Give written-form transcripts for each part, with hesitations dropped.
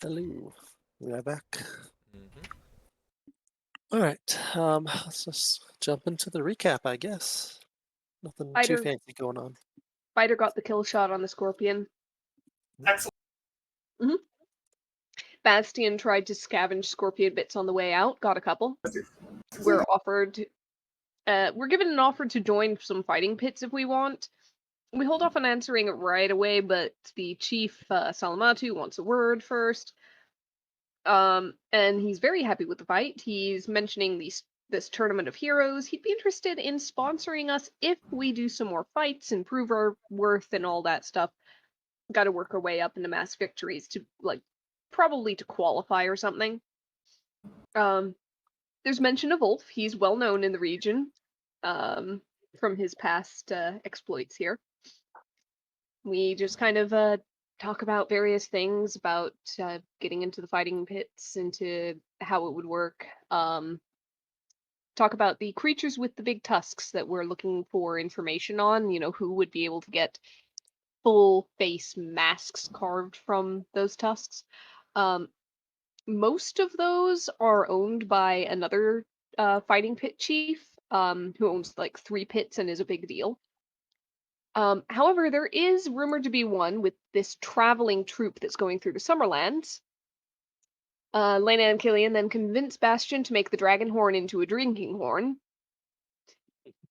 Hello. We are back. Mm-hmm. All right. Let's just jump into the recap, I guess. Nothing too Fighter fancy going on. Fighter got the kill shot on the Scorpion. Excellent. Bastian tried to scavenge Scorpion bits on the way out, got a couple. We're given an offer to join some fighting pits if we want. We hold off on answering it right away, but the chief, Salamatu, wants a word first. And he's very happy with the fight. He's mentioning this tournament of heroes. He'd be interested in sponsoring us if we do some more fights and prove our worth and all that stuff. Got to work our way up into mass victories to probably to qualify or something. There's mention of Ulf. He's well known in the region from his past exploits here. We just kind of talk about various things about getting into the fighting pits, into how it would work. Talk about the creatures with the big tusks that we're looking for information on. Who would be able to get full face masks carved from those tusks. Most of those are owned by another fighting pit chief who owns like 3 pits and is a big deal. However, there is rumored to be one with this traveling troupe that's going through the Summerlands. Lena and Killian then convince Bastion to make the dragon horn into a drinking horn.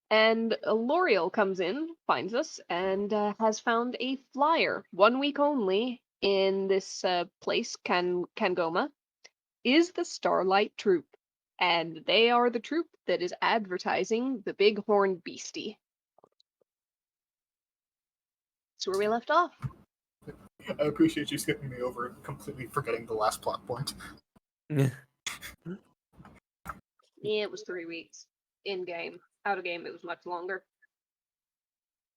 And L'Oreal comes in, finds us, and has found a flyer, 1 week only, in this place, Kangoma, is the Starlight Troop. And they are the troop that is advertising the Big Horn Beastie. That's where we left off. I appreciate you skipping me over and completely forgetting the last plot point. Yeah, it was 3 weeks. In game. Out of game, it was much longer.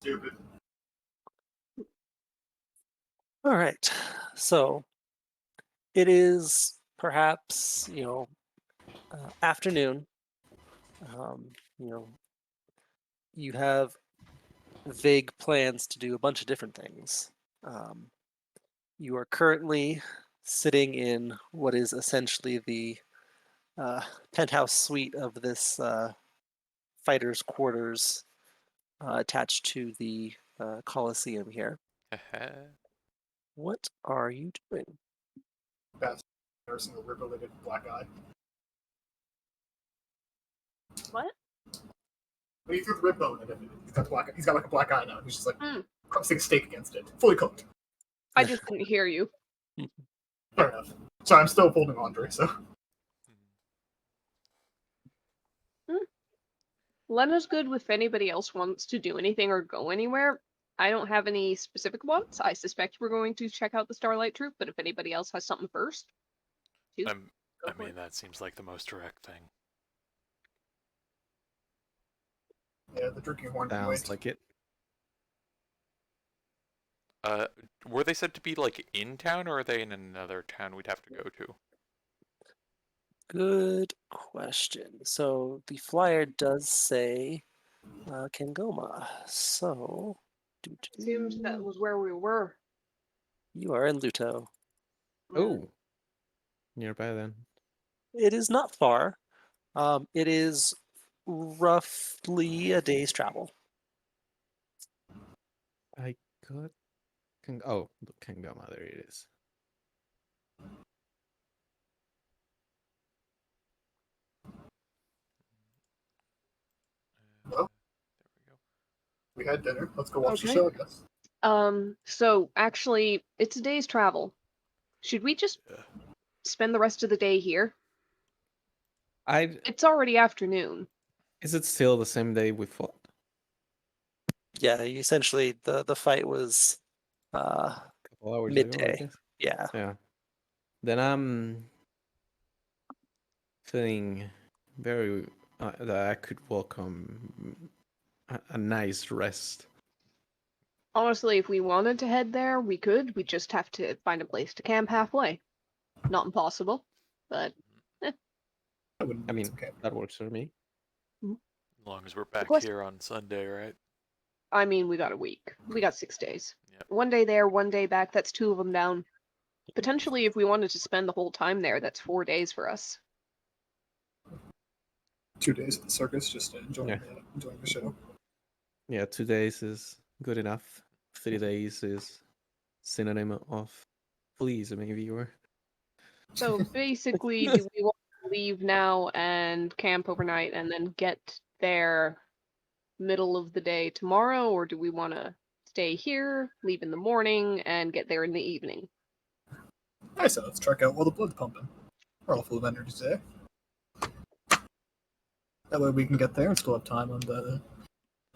Stupid. All right. So it is perhaps, afternoon. You know, you have vague plans to do a bunch of different things. You are currently sitting in what is essentially the penthouse suite of this fighter's quarters attached to the Coliseum here. What are you doing? That's nursing a rib-related black eye. What? When he threw the rib bone at him, he's got like a black eye now. He's just like crusting steak against it, fully cooked. I just couldn't hear you. Fair enough. Sorry, I'm still folding laundry, so. Lena's good if anybody else wants to do anything or go anywhere. I don't have any specific ones. I suspect we're going to check out the Starlight Troop, but if anybody else has something first, I mean, that seems like the most direct thing. Yeah, the drinking horn. Sounds like it. Were they said to be like in town, or are they in another town we'd have to go to? Good question. So the flyer does say Kangoma. So Assumed that was where we were. You are in Luto. Oh, nearby then. It is not far. It is roughly a day's travel. I could. Oh, Kangoma, there it is. Well, there we had dinner. Let's go watch the Okay. show, I guess. So actually, it's a day's travel. Should we just spend the rest of the day here? It's already afternoon. Is it still the same day we fought? Yeah, essentially the fight was A couple hours midday. ago, I guess. Yeah. Yeah. Then I'm feeling very that I could welcome a nice rest. Honestly, if we wanted to head there, we could. We just have to find a place to camp halfway. Not impossible, but I mean, that works for me. As long as we're back here on Sunday, right? I mean, we got a week. We got 6 days. Yep. 1 day there, 1 day back. That's 2 of them down. potentially, if we wanted to spend the whole time there, that's 4 days for us. 2 days at the circus, just enjoying, Yeah. enjoying the show. Yeah, 2 days is good enough. 3 days is synonym of please, maybe, or So basically, do we want to leave now and camp overnight and then get there middle of the day tomorrow, or do we want to stay here, leave in the morning, and get there in the evening? I said let's check out while the blood's pumping. We're all full of energy today. That way we can get there and still have time on the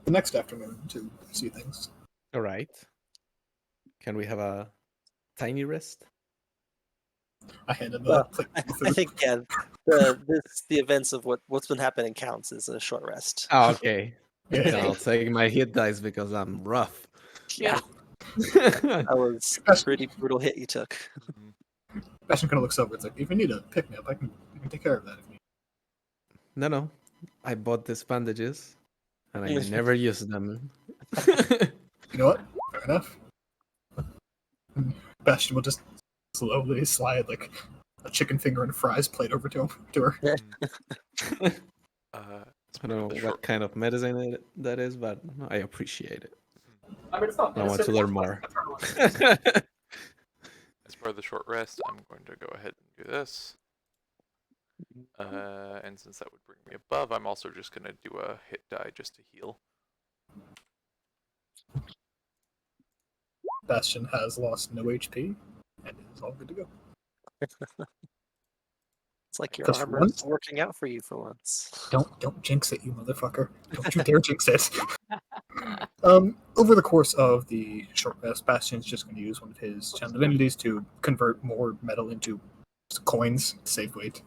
next afternoon to see things. all right. Can we have a tiny rest? I hand him a Well, plate I, of I food. think the events of what's been happening counts as a short rest. Oh, okay. Yeah. Then I'll take my hit dice because I'm rough. Yeah. That was a pretty brutal hit you took. Bastion kind of looks over. It's like, if you need a pick me up, I can take care of that. If you need. No. I bought these bandages and I never used them. You know what? Fair enough. Bastion will just slowly slide like a chicken finger and fries plate over to her. I don't know what kind of medicine that is, but I appreciate it. I mean, it's not. I want to learn more. As part of the short rest, I'm going to go ahead and do this. And since that would bring me above, I'm also just going to do a hit die just to heal. Bastion has lost no HP and is all good to go. It's like your Just armor once? is working out for you for once. Don't jinx it, you motherfucker. Don't you dare jinx it. Over the course of the short rest, Bastion's just going to use one of his channel divinities to convert more metal into coins to save weight.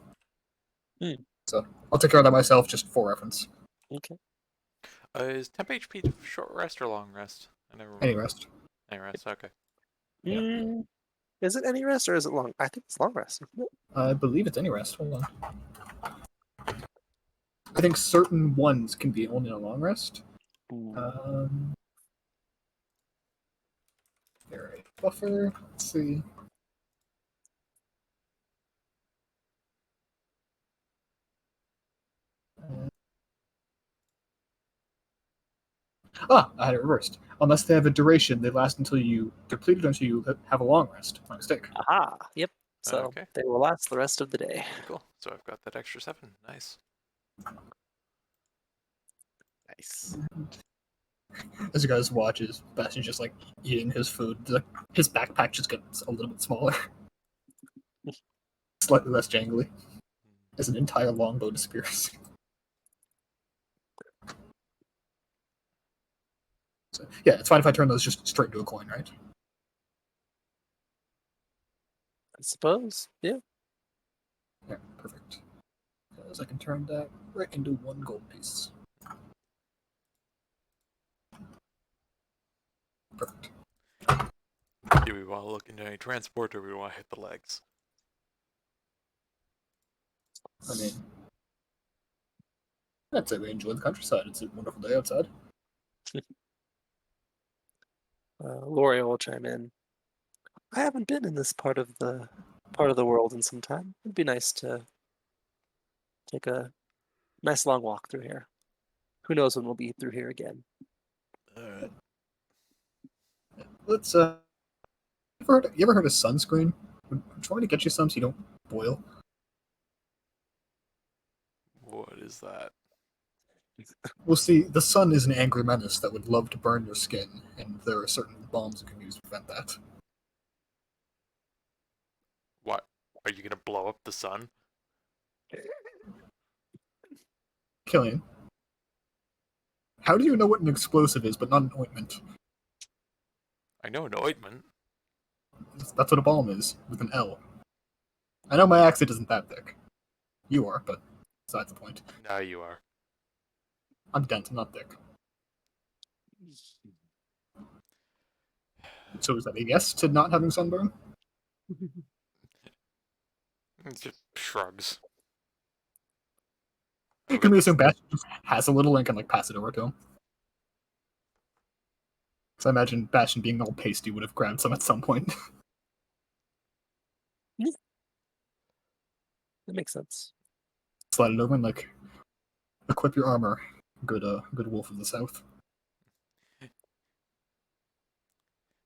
So I'll take care of that myself, just for reference. Okay. Is temp HP short rest or long rest? I never remember. Any rest. Any rest, okay. Yeah. Is it any rest or is it long? I think it's long rest. Isn't it? I believe it's any rest. Hold on. I think certain ones can be only a long rest. Alright, buffer. Let's see. I had it reversed. Unless they have a duration, they last until you deplete it until you have a long rest. My mistake. Aha. Yep. So Okay. they will last the rest of the day. Cool. So I've got that extra 7. Nice. Nice. As you guys watch, as Bastion's just like eating his food, his backpack just gets a little bit smaller, slightly less jangly, as an entire longbow disappears. So, yeah, it's fine if I turn those just straight into a coin, right? I suppose. Yeah. Yeah, perfect. As I can turn that right into 1 gold piece. Perfect. Do we want to look into any transport or do we want to hit the legs? I mean, I'd say we enjoy the countryside. It's a wonderful day outside. L'Oreal will chime in. I haven't been in this part of the world in some time. It'd be nice to take a nice long walk through here. Who knows when we'll be through here again? Alright. Let's you ever heard of sunscreen? Would you want me to get you some so you don't boil? What is that? Well, see, the sun is an angry menace that would love to burn your skin, and there are certain balms you can use to prevent that. What? Are you gonna blow up the sun? Killian, how do you know what an explosive is, but not an ointment? I know an ointment. That's what a balm is, with an L. I know my accent isn't that thick. You are, but besides the point. Now you are. I'm dense, I'm not thick. So is that a yes to not having sunburn? It just shrugs. Can we assume Bastion just has a little and can like pass it over to him? So I imagine Bastion being all pasty would have grabbed some at some point. That makes sense. Slide it over and like equip your armor. Good wolf of the south.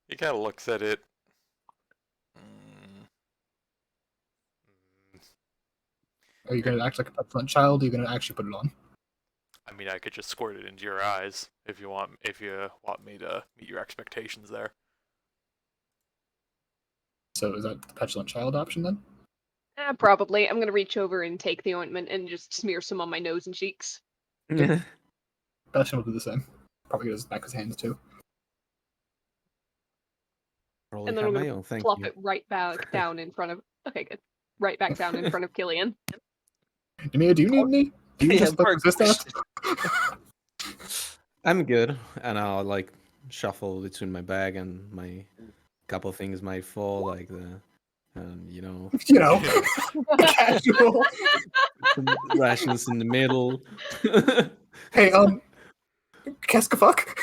He kind of looks at it. Mm. Are you gonna act like a petulant child? Or are you gonna actually put it on? I mean, I could just squirt it into your eyes if you want. If you want me to meet your expectations there. So is that the petulant child option then? Probably. I'm gonna reach over and take the ointment and just smear some on my nose and cheeks. Bastion will do the same. Probably get his back of his hands too. Probably And then have I'm my gonna own, thank plop you. it right back down in front of. Okay, good. Right back down in front of Killian. Nemea, do you need me? Do you Yeah, just like Mark, resist that? I'm good, and I'll like shuffle between my bag and my couple things might fall, like the, you know, You know, casual. some rations in the middle. Hey, qu'est-ce que fuck?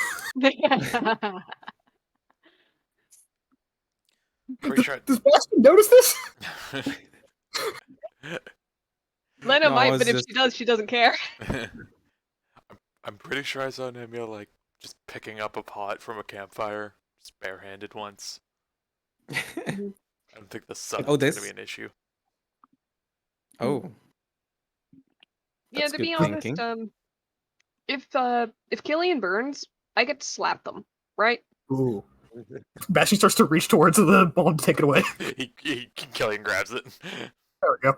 Pretty sure. Does Bastion notice this? Lena No, might, it's but if just- she does, she doesn't care. I'm pretty sure I saw Nemia like just picking up a pot from a campfire, just barehanded once. I don't think the sun's Oh, gonna this- be an issue. Oh, Yeah, That's to good be honest, thinking. if Killian burns, I get to slap them, right? Ooh. Bastion starts to reach towards the ball to take it away. Killian grabs it. There we go.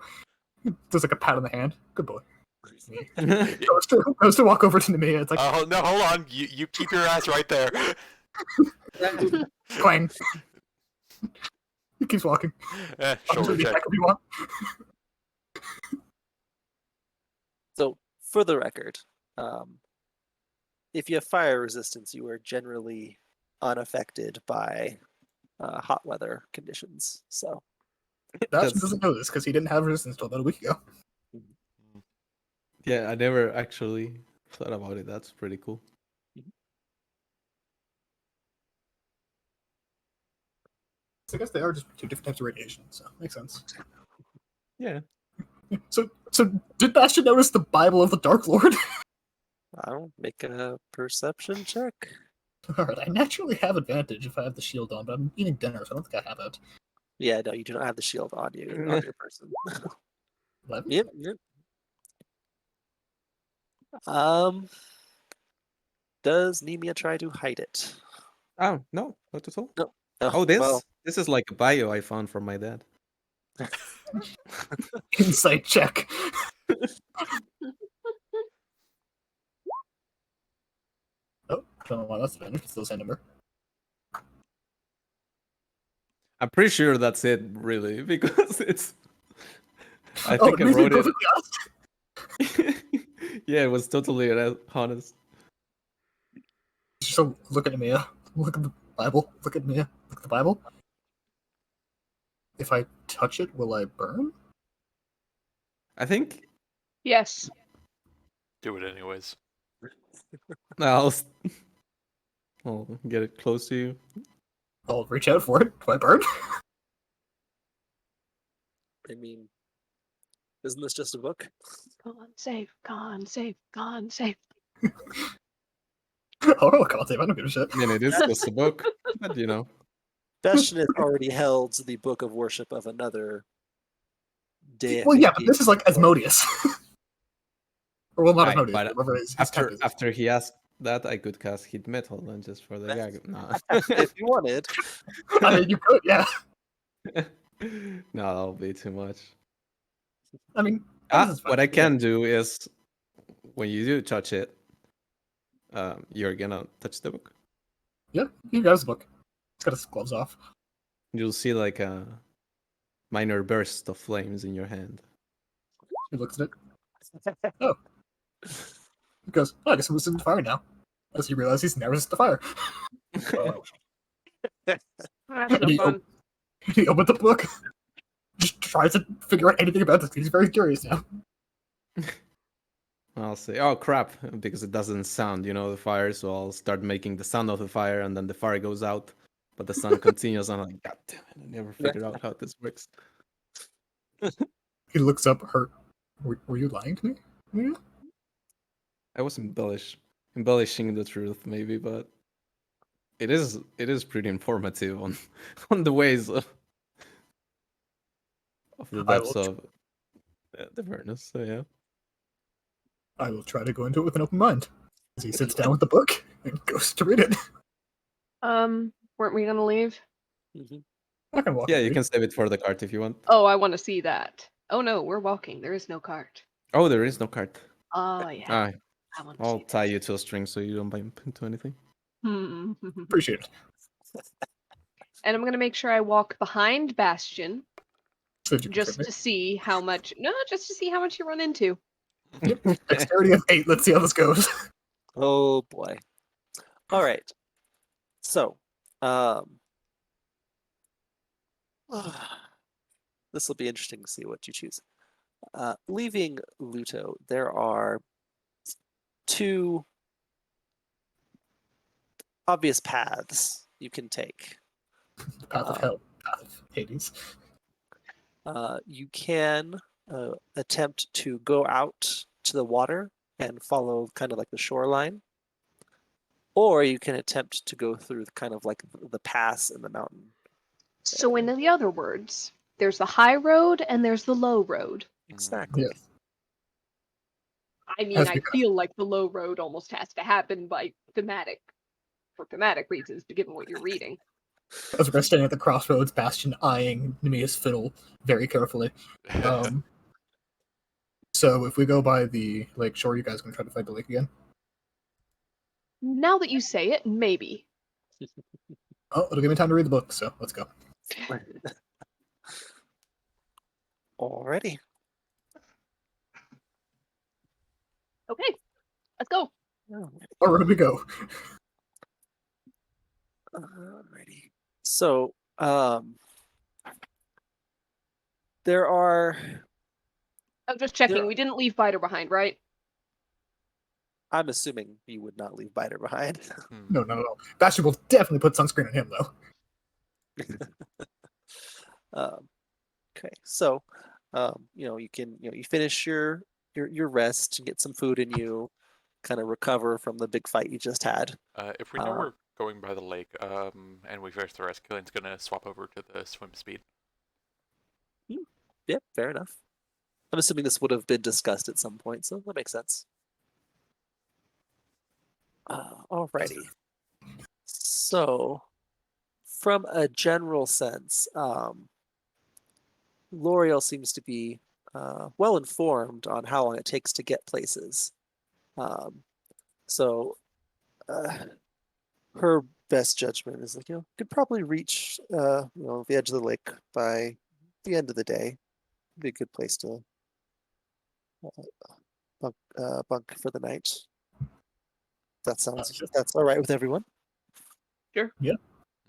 There's like a pat on the hand. Good boy. Goes to walk over to Nemea. It's like, Oh no, hold on. You keep your ass right there. clang. He keeps walking. Shoulder check. If you want. So, for the record, if you have fire resistance, you are generally unaffected by hot weather conditions. So, Bastion That's- doesn't know this because he didn't have resistance until about a week ago. yeah, I never actually thought about it. That's pretty cool. So I guess they are just two different types of radiation, so makes sense. Yeah. So did Bastion notice the Bible of the Dark Lord? I'll make a perception check. Alright, I naturally have advantage if I have the shield on, but I'm eating dinner, so I don't think I have it. Yeah, no, you do not have the shield on you, on your person. 11? Yep, yep. Does Nemia try to hide it? Oh no, not at all. Oh, Oh, this well, this is like a bio I found from my dad. Insight check. Oh, don't know why that's advantage. It's still the same number. I'm pretty sure that's it, really, because it's. I Oh, think I to be wrote it. perfectly honest, Yeah, it was totally honest. so look at Nemea. Look at the Bible. Look at Nemea. Look at the Bible. If I touch it, will I burn? I think Yes. Do it anyways. I'll get it close to you. I'll reach out for it. Do I burn? I mean, isn't this just a book? Con save, con save, con save. I'll roll a con save. I don't give a shit. I mean, it is just a book, but you know. Bastion has already held the book of worship of another deity. Well, yeah, but this is like Asmodeus. Or well, not Right, Asmodeus. but Whatever his type is. After he asked that, I could cast Heat Metal and just for the gag. Nah. If you wanted. I mean, you could, yeah. No, that'll be too much. I mean, this is fine. What I can do is, when you do touch it, you're gonna touch the book. Yeah, he grabs the book. He's got his gloves off. You'll see like a minor burst of flames in your hand. He looks at it. Oh. He goes, oh, I guess I'm resistant to fire now. As he realizes he's now resistant to fire. That's And no he, fun. he opens the book. Just tries to figure out anything about this because he's very curious now. I'll say, oh crap, because it doesn't sound, the fire. So I'll start making the sound of the fire, and then the fire goes out, but the sound continues. And I'm like, God damn it, I never figured out how this works. He looks up, hurt. Were you lying to me? Yeah. I was embellishing the truth, maybe, but it is pretty informative on on the ways of the I will depths of the furnace. So yeah. I will try to go into it with an open mind. As he sits down with the book and goes to read it. Weren't we gonna leave? Mhm. I can walk. Yeah, and you read. can save it for the cart if you want. Oh, I want to see that. Oh no, we're walking. There is no cart. Oh, there is no cart. Oh yeah, Ah, I want to I'll see tie you to a string so you don't bump into anything. that. Appreciate it. And I'm gonna make sure I walk behind Bastion So did you just confirm to see how much. No, just to see how much you run into. it? Dexterity of 8. Let's see how this goes. Oh boy. All right. So, this will be interesting to see what you choose. Leaving Luto, there are two obvious paths you can take. Path of Hell. Path of Hades. You can attempt to go out to the water and follow kind of like the shoreline, or you can attempt to go through kind of like the pass in the mountain. So in the other words, there's the high road and there's the low road. Exactly. Yes. I mean, Has I become- feel like the low road almost has to happen for thematic reasons, given what you're reading. As we're standing at the crossroads, Bastion eyeing Nemea's fiddle very carefully. So if we go by the lake shore, you guys gonna try to fight the lake again? Now that you say it, maybe. Oh, it'll give me time to read the book, so let's go. Alrighty. Okay, let's go. Alright, we go. Alrighty. So, there are. I'm just checking. There- We didn't leave Biter behind, right? I'm assuming you would not leave Biter behind. No, not at all. Bastion will definitely put sunscreen on him, though. Okay, so you can you finish your rest and get some food in you, kind of recover from the big fight you just had. If we know we're going by the lake, and we finish the rest, Killian's gonna swap over to the swim speed. Yep, fair enough. I'm assuming this would have been discussed at some point, so that makes sense. Alrighty. So, from a general sense, L'Oreal seems to be well informed on how long it takes to get places. So, her best judgment is like, could probably reach the edge of the lake by the end of the day. Be a good place to bunk for the night. That's all right with everyone.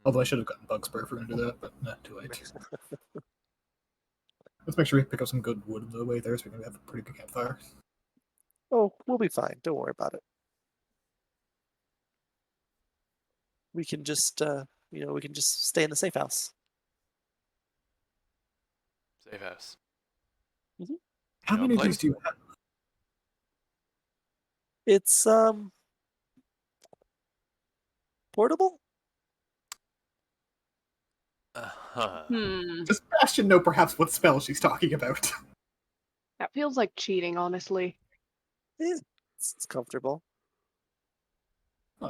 Although I should have gotten bug spray if we're gonna do that, but not too late. Let's make sure we pick up some good wood on the way there, so we can have a pretty good campfire. Oh, we'll be fine. Don't worry about it. We can just stay in the safe house. Safe house. How No many of place. these do you have? It's portable. Uh-huh. Does Bastion know perhaps what spell she's talking about? That feels like cheating, honestly. It's comfortable.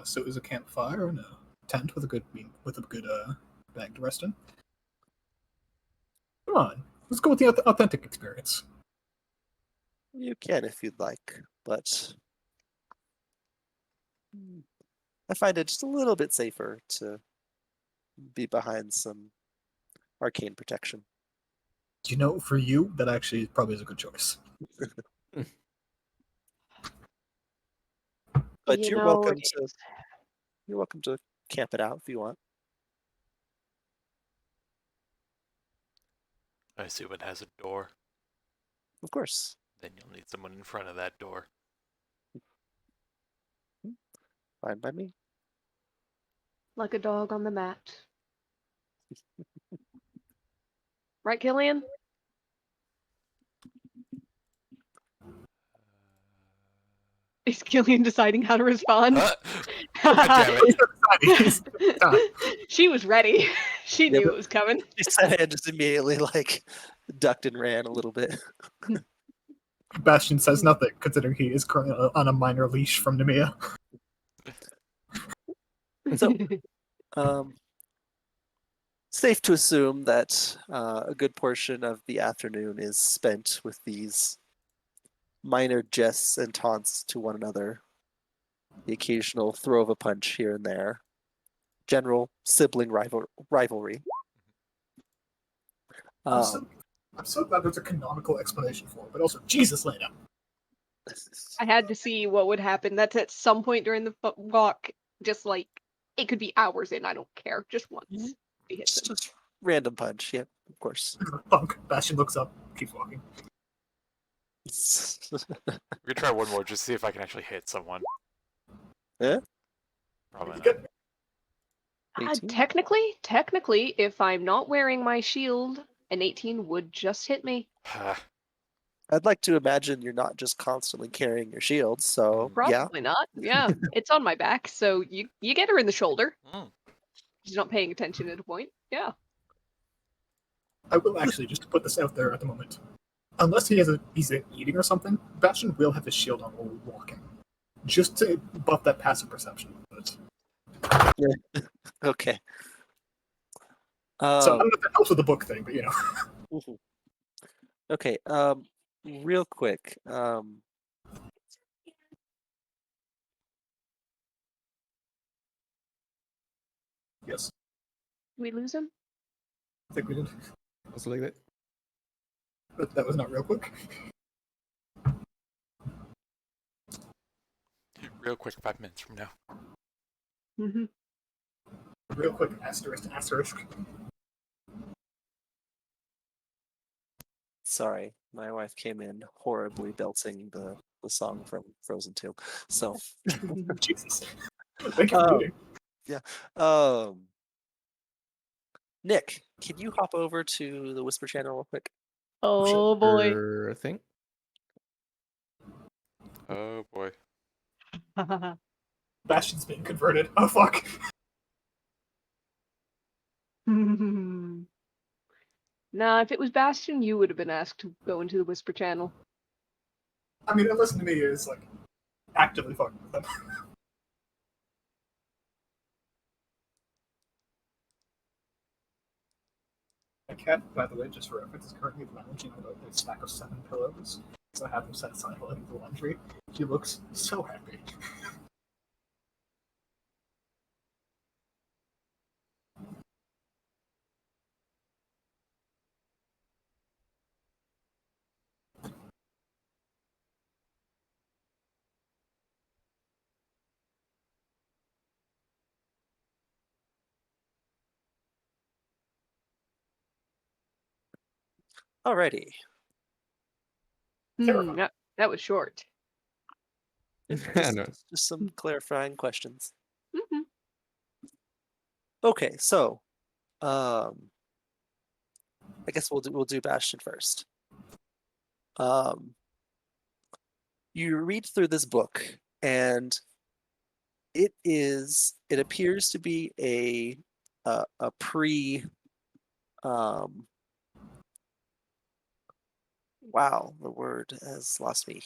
So is a campfire and a tent with a good bag to rest in. Come on, let's go with the authentic experience. You can if you'd like, but I find it just a little bit safer to be behind some arcane protection. You know, for you, that actually probably is a good choice. But You you're know, welcome it to is. camp it out if you want. I assume it has a door. Of course. Then you'll need someone in front of that door. Fine by me. Like a dog on the mat. Right, Killian? Killian deciding how to respond. Damn it. He's done. She was ready. She Yeah, knew but- it was coming. She said and just immediately like ducked and ran a little bit. Bastion says nothing, considering he is currently on a minor leash from Nemea. So, safe to assume that a good portion of the afternoon is spent with these minor jests and taunts to one another, the occasional throw of a punch here and there, general sibling rivalry. I'm so glad there's a canonical explanation for it, but also, Jesus, Lena. I had to see what would happen. That's at some point during the walk. Just like it could be hours in. I don't care. Just once. Mhm. He hits him. Just random punch, yep, of course. Funk. Bastion looks up, keeps walking. We could try one more just to see if I can actually hit someone. Yeah? Probably not. Good. 18? Technically, if I'm not wearing my shield, an 18 would just hit me. I'd like to imagine you're not just constantly carrying your shield, so yeah. Probably not. Yeah, it's on my back, so you get her in the shoulder. Mm. She's not paying attention at a point. Yeah. I will actually, just to put this out there at the moment, unless he's eating or something, Bastion will have his shield on while walking. Just to buff that passive perception. But, Okay. so I don't know if that helps with the book thing, but you know. Mhm. Okay, real quick. Yes, Did we lose him? I think we did. Also like that. But that was not real quick. Real quick, 5 minutes from now. Mm-hmm. Real quick, asterisk, asterisk. Sorry, my wife came in horribly belting the song from Frozen 2. So, Jesus. Thank you for Oh. reading. Nick, can you hop over to the Whisper channel real quick? Oh boy. I think. Oh boy. Bastion's being converted. Oh fuck. Nah, if it was Bastion, you would have been asked to go into the Whisper channel. I mean, unless Nemea is like actively fucking with them. My cat, by the way, just for reference, is currently lounging on a stack of 7 pillows. So I have them set aside while I do the laundry. She looks so happy. Alrighty. Terrifying. That was short. I know. Just some clarifying questions. Mm-hmm. Okay, so I guess we'll do Bastion first. You read through this book, and it appears to be a pre wow, the word has lost me.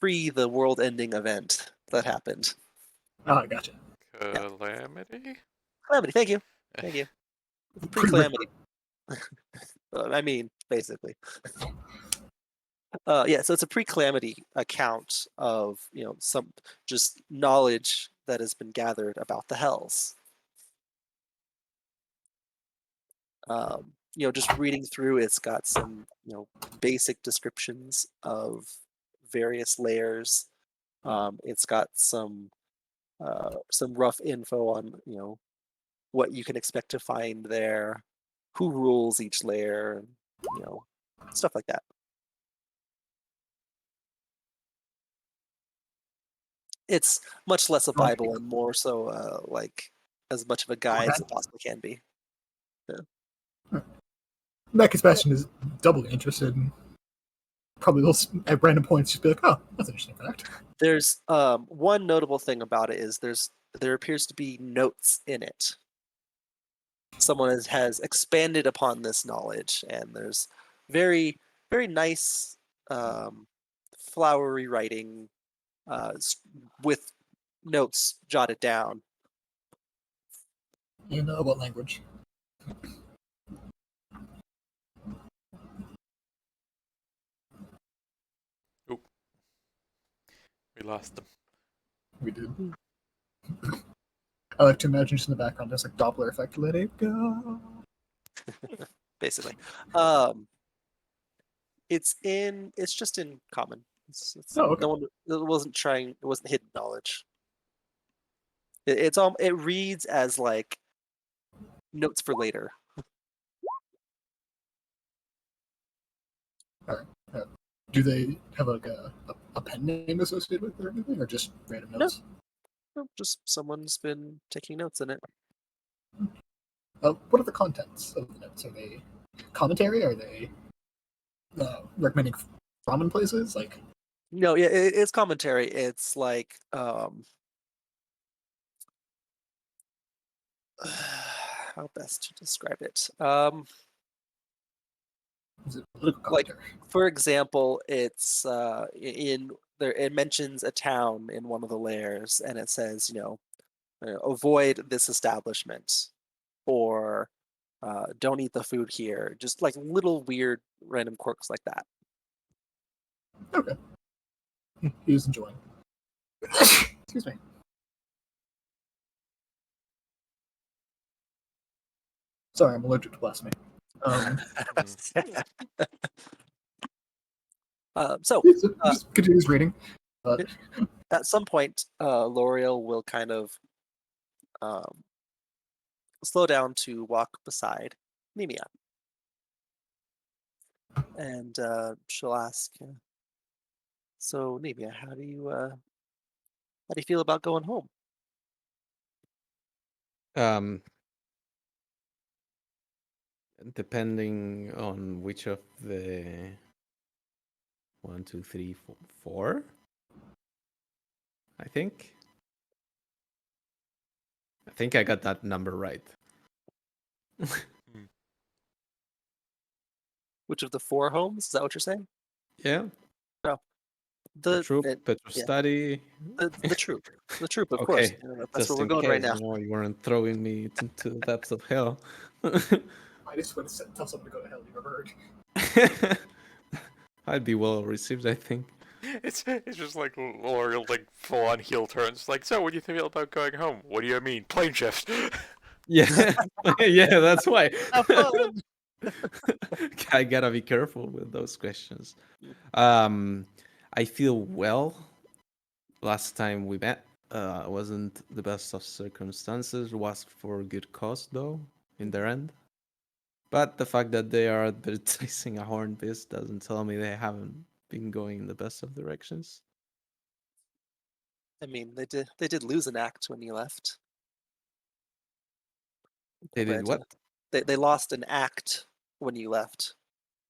Pre the world-ending event that happened. Oh, I gotcha. Calamity? Calamity, thank you. Thank you. Pre-calamity. I mean, basically. Yeah, so it's a pre-calamity account of, some just knowledge that has been gathered about the Hells. Just reading through, it's got some, basic descriptions of various layers. It's got some rough info on, what you can expect to find there, who rules each layer, stuff like that. It's much less a Bible and more so like as much of a guide as it possibly can be. That Bastion is doubly interested in probably will at random points just be like, "Oh, that's an interesting fact." There's one notable thing about it is there appears to be notes in it. Someone has expanded upon this knowledge, and there's very very nice flowery writing with notes jotted down. In what language? We lost them. We did. I like to imagine just in the background there's like Doppler effect. Let it go. Basically, it's just in common. Oh, okay. No one, it wasn't trying. It wasn't hidden knowledge. It reads as like notes for later. Do they have like a pen name associated with it or anything, or just random No. notes? No, just someone's been taking notes in it. What are the contents of the notes? Are they commentary? Are they recommending ramen places? Like, No, yeah, it's commentary. It's like how best to describe it. is it political Like, commentary? for example, it's in there. It mentions a town in one of the layers, and it says, avoid this establishment, or don't eat the food here. Just like little weird random quirks like that. Okay. He was enjoying. Excuse me. Sorry, I'm allergic to blasphemy. So Just continues reading. at some point, L'Oreal will kind of slow down to walk beside Nemia. And she'll ask, so Nemia, how do you feel about going home? Depending on which of the 1, 2, 3, 4, I think. I think I got that number right. Which of the 4 homes? Is that what you're saying? Yeah. The troop, it- yeah, Study. the troop, of course. Okay. That's Just where we're in going case, right now. you weren't throwing me into the depths of hell. I just want to tell someone to go to hell. You ever heard? I'd be well received, I think. It's just like L'Oreal like full on heel turns. Like, so what do you feel about going home? What do you mean? Plane shift. Yeah, yeah, that's why. Have fun. I gotta be careful with those questions. I feel well. Last time we met, wasn't the best of circumstances. Was for good cause, though, in their end. But the fact that they are advertising a horn beast doesn't tell me they haven't been going in the best of directions. I mean, they did lose an act when you left. They did But, what? they lost an act when you left,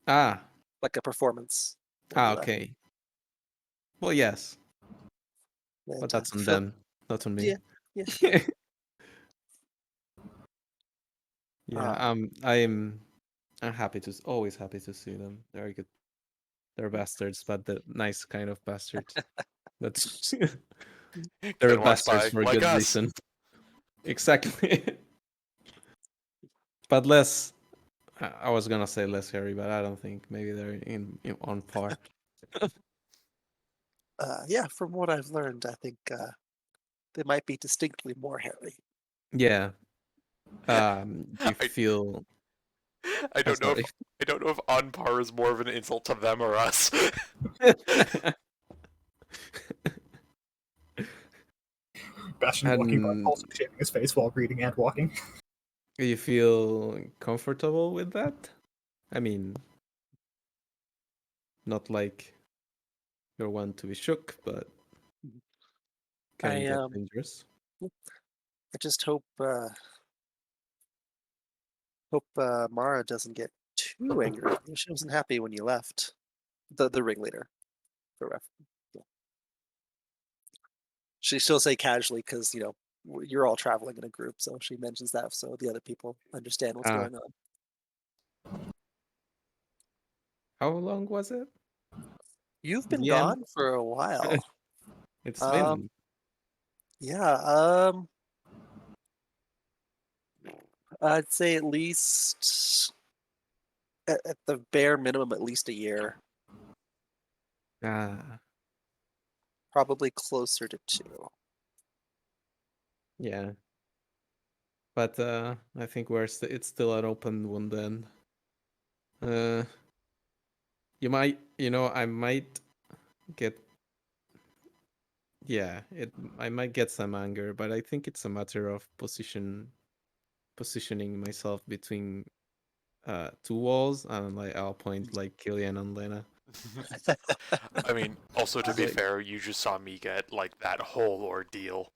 Ah, like a performance. when you left. okay. Well, yes, And, but that's on Phil- them, not on me. Yeah. Yeah, I'm happy to always happy to see them. They're good. They're bastards, but the nice kind of bastards. That's they're Kid walks bastards by, for like good us. reason. Exactly. But less. I was gonna say less hairy, but I don't think maybe they're in on par. Yeah, from what I've learned, I think they might be distinctly more hairy. Yeah. You I- feel. I don't know. Sorry. I don't know if on par is more of an insult to them or us. Bastion walking by, And also shaving his face while reading and walking. you feel comfortable with that? I mean, not like you're one to be shook, but can I get dangerous. I just hope Mara doesn't get too angry. She wasn't happy when you left. The ringleader. For ref. Yeah. She'll say casually because you're all traveling in a group, so she mentions that so the other people understand what's Ah. going on. How long was it? You've been Yeah, gone for a while. it's Um, been. yeah. I'd say at least at the bare minimum, at least a year. Ah, Probably closer to 2. yeah. But I think it's still an open one then. Uh, I might get. Yeah, I might get some anger, but I think it's a matter of positioning myself between two walls, and like I'll point like Killian and Lena. I mean, also to be Like- fair, you just saw me get like that whole ordeal.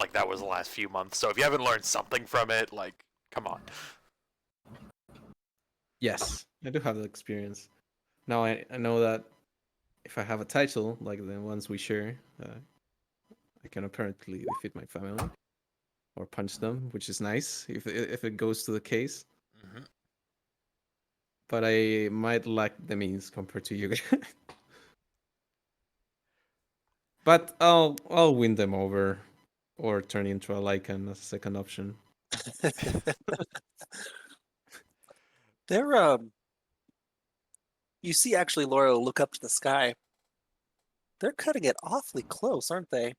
Like that was the last few months. So if you haven't learned something from it, like, come on. Yes, I do have the experience. Now I know that if I have a title like the ones we share, I can apparently defeat my family or punch them, which is nice if it goes to the case. Mm-hmm. But I might lack the means compared to you guys. But I'll win them over, or turn into a Lycan as a second option. They're you see actually Laura look up to the sky. They're cutting it awfully close, aren't they?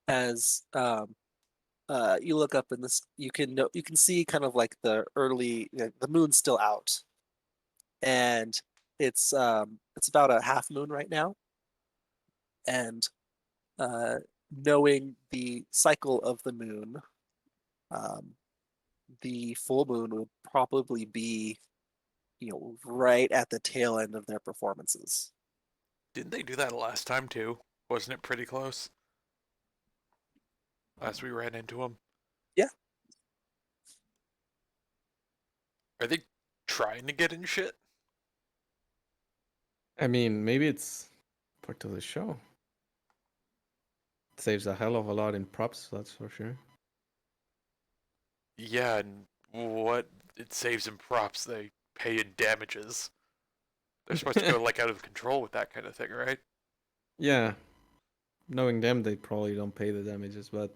As you look up in this, you can see kind of like the the moon's still out, and it's about a half moon right now, and uh, knowing the cycle of the moon, um, the full moon would probably be right at the tail end of their performances. Didn't they do that last time too? Wasn't it pretty close? Last we ran into them. Yeah. Are they trying to get in shit? I mean, maybe it's part of the show. It saves a hell of a lot in props, that's for sure. Yeah, and what it saves in props, they pay in damages. They're supposed to go like out of control with that kind of thing, right? Yeah, knowing them, they probably don't pay the damages, but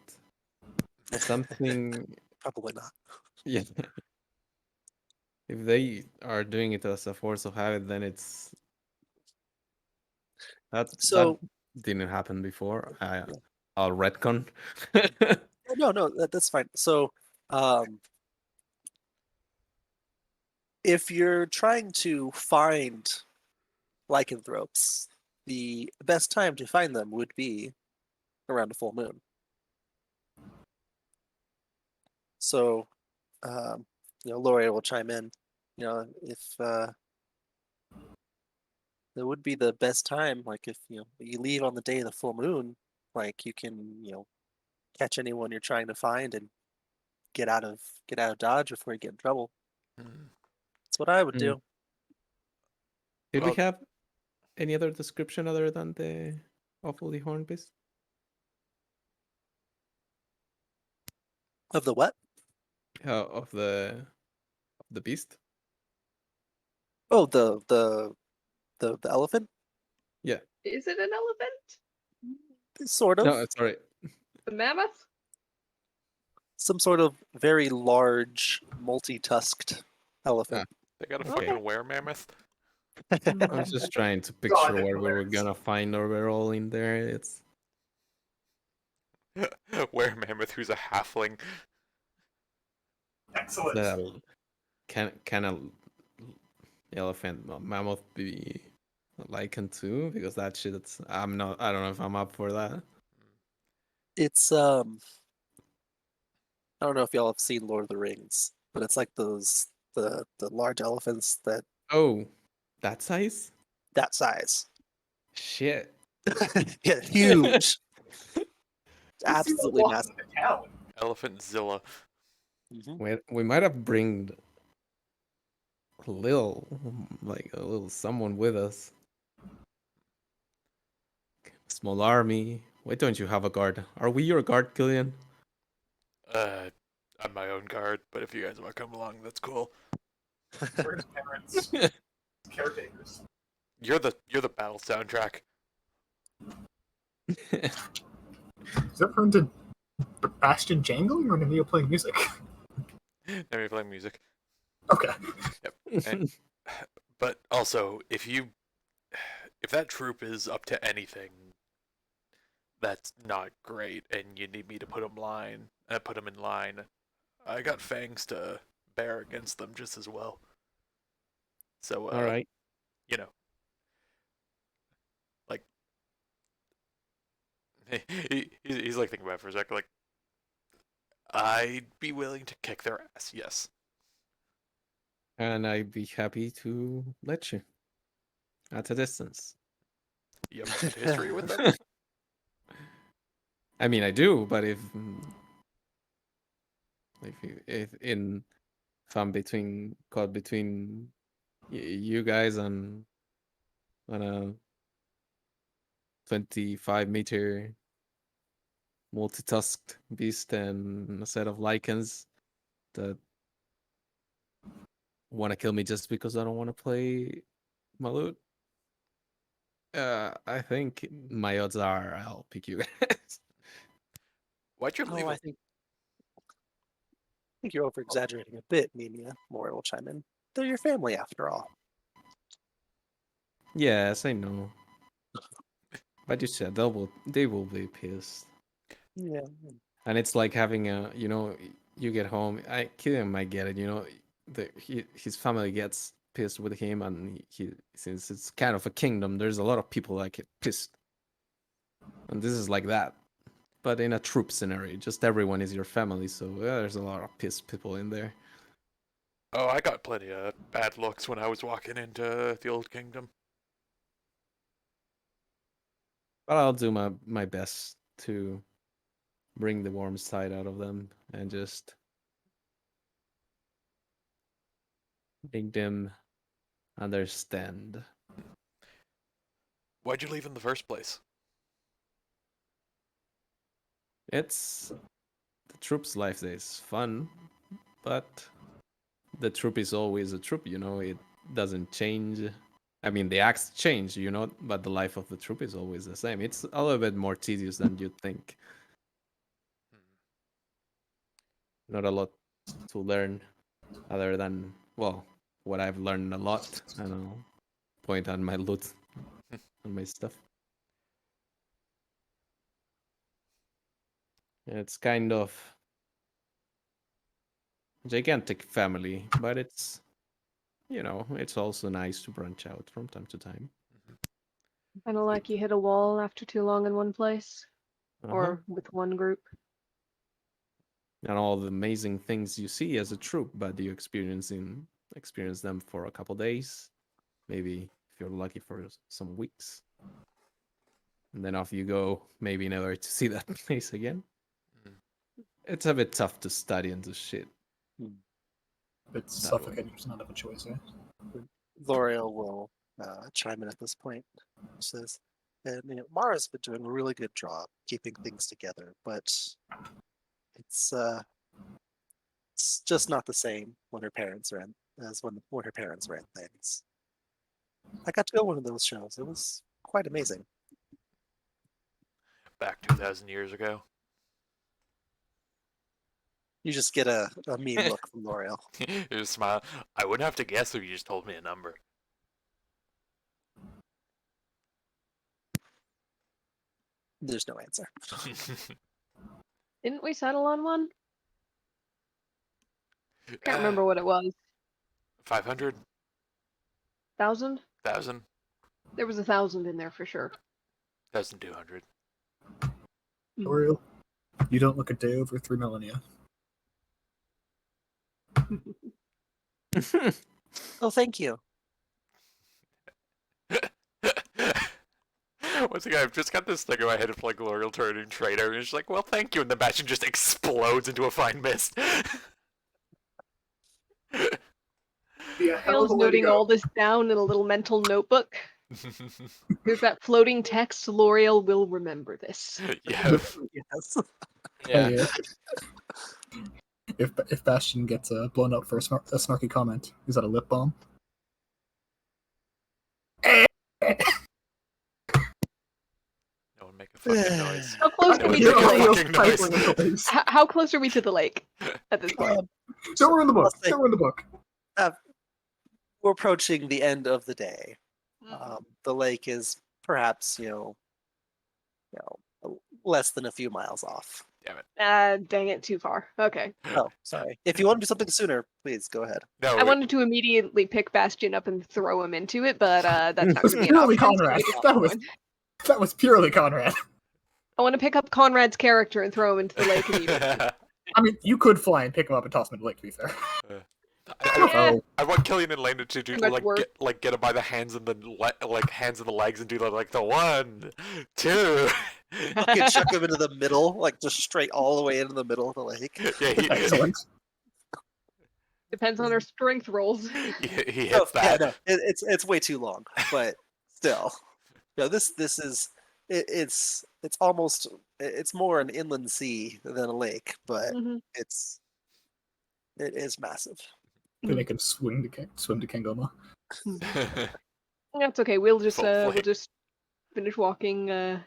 something. Probably not. Yeah. If they are doing it as a force of habit, then it's that So didn't happen before. yeah. I'll retcon. No, that's fine. So if you're trying to find lycanthropes, the best time to find them would be around a full moon. So, Laurie will chime in. If that would be the best time, like if you leave on the day of the full moon, like you can catch anyone you're trying to find and get out of Dodge before you get in trouble. Hmm. That's what I would Mm. do. Did we Well- have any other description other than the awfully horned beast? Of the what? Of the beast? Oh, the elephant? Yeah. Is it an elephant? Sort of. No, sorry. The mammoth? Some sort of very large, multi-tusked elephant. They got a Okay. fucking were-mammoth? I'm just trying to picture what we were gonna find overall in there. It's Were-mammoth who's a halfling. Excellent. the can a elephant mammoth be Lycan too? Because that shit, I don't know if I'm up for that. It's I don't know if y'all have seen Lord of the Rings, but it's like those the large elephants Oh, that size? that size. Shit. Yeah, huge. Absolutely massive. Elephant-zilla. Mhm. We might have bring a little someone with us. small army. Why don't you have a guard? Are we your guard, Killian? I'm my own guard, but if you guys want to come along, that's cool. We're his parents, caretakers. You're the battle soundtrack. Is that referring to Bastion jangling or Neo playing music? Now you're playing music. Okay. And, but also, if that troop is up to anything, that's not great, and you need me to put them in line. I got fangs to bear against them just as well. So, All right. you know, like he's like thinking about it for a sec. Like, I'd be willing to kick their ass. Yes. And I'd be happy to let you at a distance. You have good history with them. I mean, I do, but if I'm caught between you guys and on a 25-meter multi-tusked beast and a set of lichens that want to kill me just because I don't want to play Malut, I think my odds are I'll pick you guys. Why'd you leave? I think you're over exaggerating a bit, Mimia. Mora will chime in. They're your family after all. Yes, I know. But you said they will be pissed. Yeah. And it's like having you get home. Killian might get it. His family gets pissed with him, and since it's kind of a kingdom, there's a lot of people that get pissed. And this is like that, but in a troop scenario, just everyone is your family, so there's a lot of pissed people in there. Oh, I got plenty of bad looks when I was walking into the Old Kingdom. But I'll do my best to bring the warm side out of them and just make them understand. Why'd you leave in the first place? It's the troop's life is fun, but the troop is always a troop, it doesn't change. I mean, the acts change, but the life of the troop is always the same. It's a little bit more tedious than you'd think. Not a lot to learn other than, well, what I've learned a lot. I don't know, point on my loot and my stuff. It's kind of gigantic family, but it's it's also nice to branch out from time to time. Kind of like you hit a wall after too long in one place, or with one group. And all the amazing things you see as a troop, but you experience them for a couple days, maybe if you're lucky for some weeks, and then off you go, maybe never to see that place again. It's a bit tough to study into shit. It's suffocating. There's not have a choice, eh? L'Oreal will chime in at this point. Says, and Mara's been doing a really good job keeping things together, but it's just not the same when her parents ran as when her parents ran things. I got to go to one of those shows. It was quite amazing. Back 2,000 years ago. You just get a meme look from L'Oreal. You just smile. I wouldn't have to guess if you just told me a number. There's no answer. Didn't we settle on one? Can't remember what it was. 500? 1,000? 1,000? There was 1,000 in there for sure. 1,200. Oriel, you don't look a day over 3 millennia. Oh, thank you. Once again, I've just got this thing in my head of like L'Oreal turning traitor, and it's like, well, thank you, and the Bastion just explodes into a fine mist. Yeah, Hale's noting all this down in a little mental notebook. There's that floating text. L'Oreal will remember this. Yeah. Yes. Hell Yeah. If Bastion gets blown up for a snarky comment, is that a lip balm? No one make a fucking noise. How close No are we one to make the a lake? fucking noise. Stifling into place. How close are we to the lake at this point? Don't ruin the book. I'll say- Don't ruin the book. We're approaching the end of the day. Mm. The lake is perhaps less than a few miles off. Dang it, too far. Okay. Oh, sorry. If you want to do something sooner, please go ahead. No, I wanted to immediately pick Bastion up and throw him into it, but that's not This going is to be an purely option. so Conrad. we just That keep was- going. That was purely Conrad. I want to pick up Conrad's character and throw him into the lake immediately. I mean, you could fly and pick him up and toss him in the lake, to be fair. Yeah. I want Killian and Lena to do Too much work. get him by the hands and the hands and the legs and do the 1, 2. Fucking chuck him into the middle, like just straight all the way into the middle of the lake. Yeah, Excellent. Depends on our strength rolls. he No, hits that. Yeah, no, it's way too long, but still, this is it's almost it's more an inland sea than a lake, but Mhm. it is massive. Then they can swim to Kangoma. That's okay. We'll just Full we'll flame. just finish walking.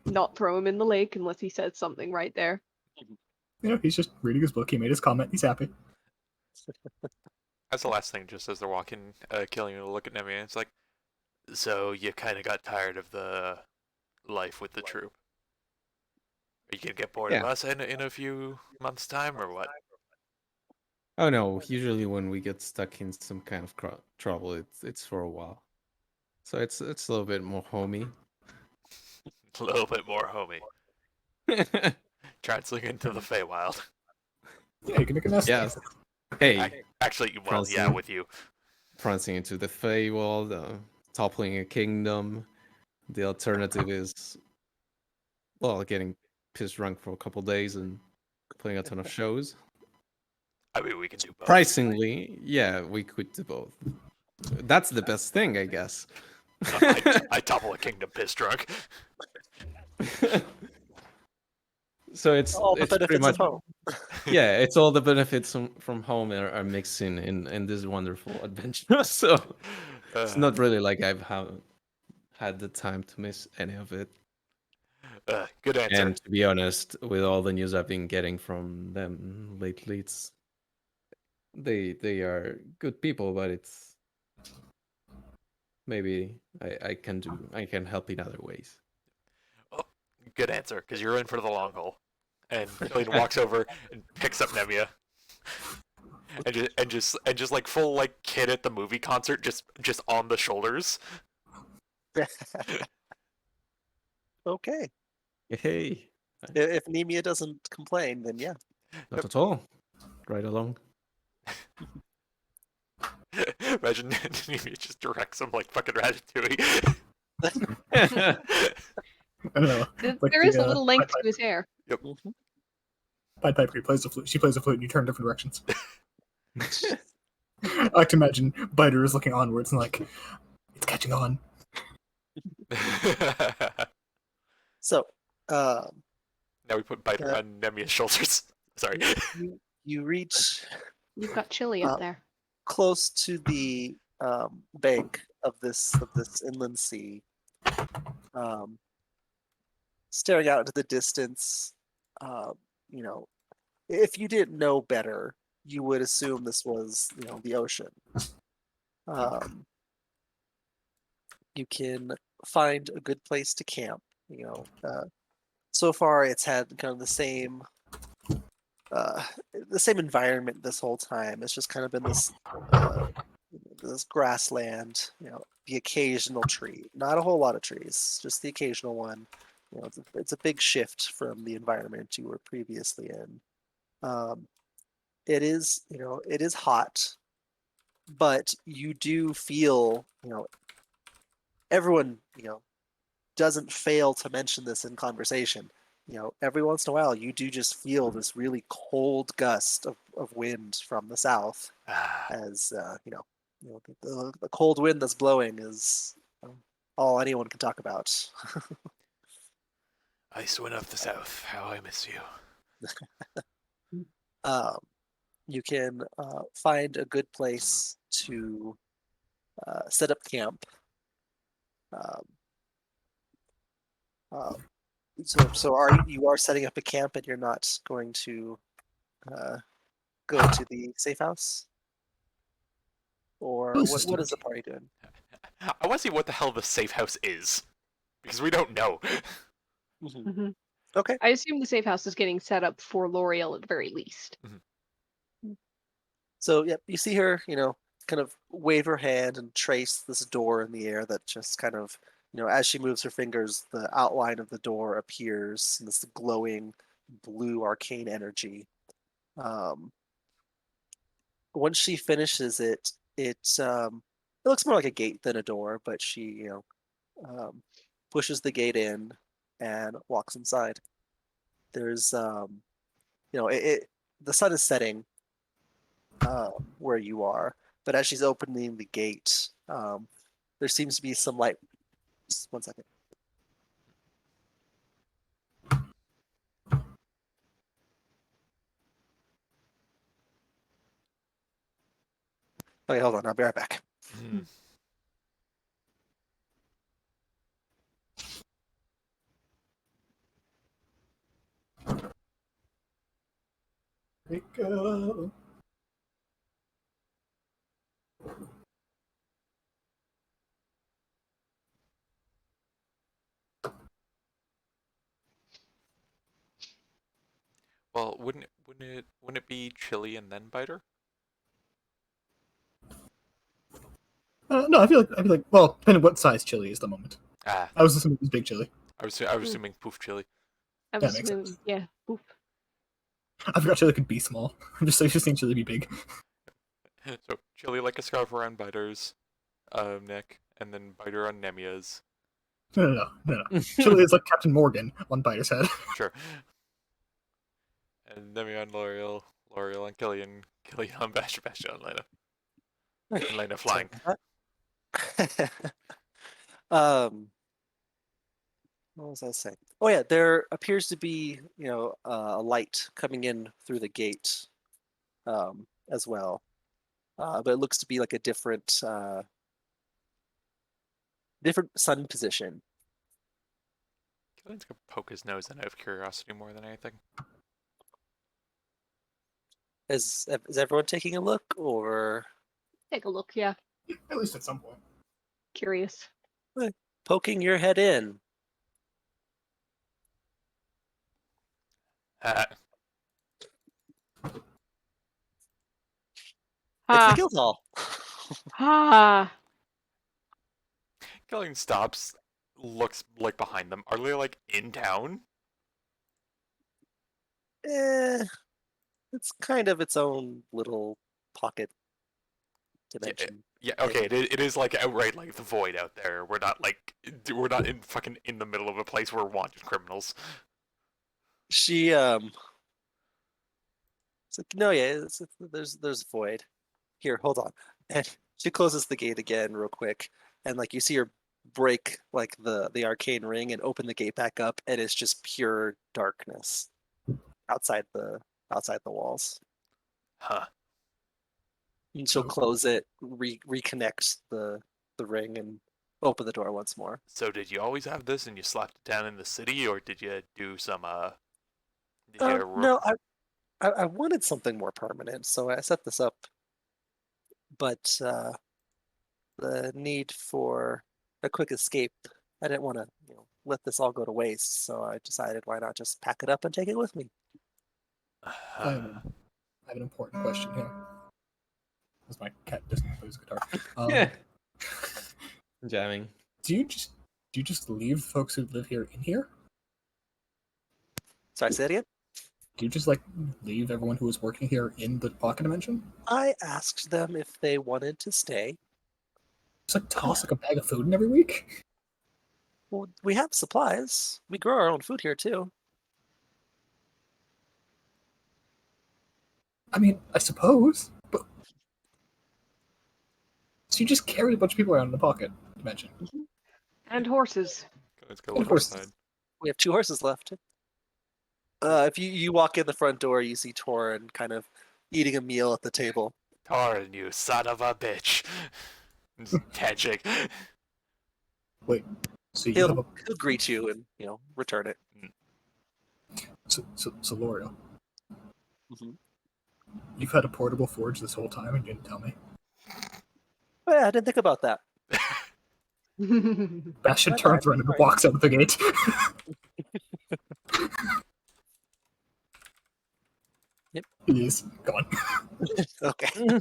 Not throw him in the lake unless he says something right there. You know, he's just reading his book. He made his comment. He's happy. That's the last thing. Just as they're walking, Killian will look at Nemi and it's like, so you kind of got tired of the life with the troop. Are you gonna get bored of Yeah. us in a few months' time, or what? Oh no, usually when we get stuck in some kind of trouble, it's for a while. So it's a little bit more homey. A little bit more homey. Translating into the Feywild. Yeah, you can make a nest. Yes. Hey, Actually, well, yeah, Translate. with you. prancing into the Feywild, toppling a kingdom. The alternative is, well, getting pissed drunk for a couple days and playing a ton of shows. I mean, we can do both. Surprisingly, yeah, we could do both. That's the best thing, I guess. I topple a kingdom piss drunk. So it's All the it's pretty benefits much of home. yeah, it's all the benefits from home are mixing in this wonderful adventure. So it's not really like I've had the time to miss any of it. Good answer. And to be honest, with all the news I've been getting from them lately, it's they are good people, but it's maybe I can help in other ways. Good answer, because you're in for the long haul. And Killian walks over and picks up Nemia. And just like full like kid at the movie concert, just on the shoulders. Okay. Hey, If Nemia doesn't complain, then yeah. not at all. Right along. Imagine Nemia just directs him like fucking Ratatouille. I don't know. Like There is the, a little length Pied to his hair. Mhm. Piper, he plays the flute. She plays the flute, and you turn different directions. I like to imagine Biter is looking onwards and like, it's catching on. So, Now we put Biter Yeah. on Nemia's shoulders. Sorry. you reach You've got chili up Uh, there. close to the bank of this inland sea, staring out into the distance. You know, if you didn't know better, you would assume this was the ocean. You can find a good place to camp. So far it's had kind of the same environment this whole time. It's just kind of been this grassland, the occasional tree, not a whole lot of trees, just the occasional one. It's a big shift from the environment you were previously in. It is hot, but you do feel, everyone, doesn't fail to mention this in conversation. Every once in a while, you do just feel this really cold gust of wind from the south, as the cold wind that's blowing is all anyone can talk about. Icewind of the South, how I miss you. um, you can find a good place to set up camp. Um, uh, so you are setting up a camp, and you're not going to go to the safe house, or Who's this what is the doing? party doing? I want to see what the hell the safe house is, because we don't know. Mhm. Mhm. Okay. I assume the safe house is getting set up for L'Oreal at the very least. So yep, you see her, kind of wave her hand and trace this door in the air that just kind of, as she moves her fingers, the outline of the door appears in this glowing blue arcane energy. Um, Once she finishes it, it looks more like a gate than a door, but she, um, pushes the gate in and walks inside. There's, the sun is setting where you are. But as she's opening the gate, there seems to be some light. Just one second. Okay, hold on. I'll be right back. Hmm. Wake up. Well, wouldn't it be chili and then biter? No, I feel like. Well, depending on what size chili is at the moment. Ah, I was assuming it was big chili. I was assuming poof chili. I That was makes sense. yeah. Oof. I forgot chili could be small. I'm just saying chili be big. So chili like a scarf around Biter's neck, and then Biter on Nemia's. No. Chili is like Captain Morgan on Biter's head. Sure. And Nemi on L'Oreal, L'Oreal on Killian, Killian on Basher, Basher on Lena. And Lena flying. um, what was I saying? Oh yeah, there appears to be, a light coming in through the gate, as well. But it looks to be like a different sun position. Killian's gonna poke his nose in out of curiosity more than anything. Is everyone taking a look, or Take a look, yeah. At least at some point. Curious. poking your head in? Ah, It's the Ha guild hall. ha. Killian stops, looks like behind them. Are they like in town? It's kind of its own little pocket dimension. Yeah, okay, it is like outright like the void out there. We're not in fucking in the middle of a place where we're wanted criminals. She it's like, no, yeah, there's void. Here, hold on. And she closes the gate again real quick, and like you see her break like the arcane ring and open the gate back up, and it's just pure darkness outside the walls. Huh. And she'll So- close it, reconnect the ring, and open the door once more. So did you always have this and you slapped it down in the city, or did you do some did you No, I wanted something more permanent, so I set this up. But the need for a quick escape, I didn't want to, let this all go to waste. So I decided, why not just pack it up and take it with me? I have an important question here. As my cat doesn't play his guitar. Yeah. Jamming. Do you just leave folks who live here in here? Sorry, say it again. Do you just like leave everyone who is working here in the pocket dimension? I asked them if they wanted to stay. Just like toss like a bag of food in every week? Well, we have supplies. We grow our own food here too. I mean, I suppose, but so you just carry a bunch of people around in the pocket dimension. And horses. Let's go And look horses. outside. We have 2 horses left. If you walk in the front door, you see Torin kind of eating a meal at the table. Torin, you son of a bitch. Just Magic. Wait, so you have He'll a he'll greet you and return it. so L'Oreal, Mhm. you've had a portable forge this whole time and didn't tell me. Oh, yeah, I didn't think about that. Bastion But turns I'm around and sorry. walks out of the gate. Yep. He's gone. Okay.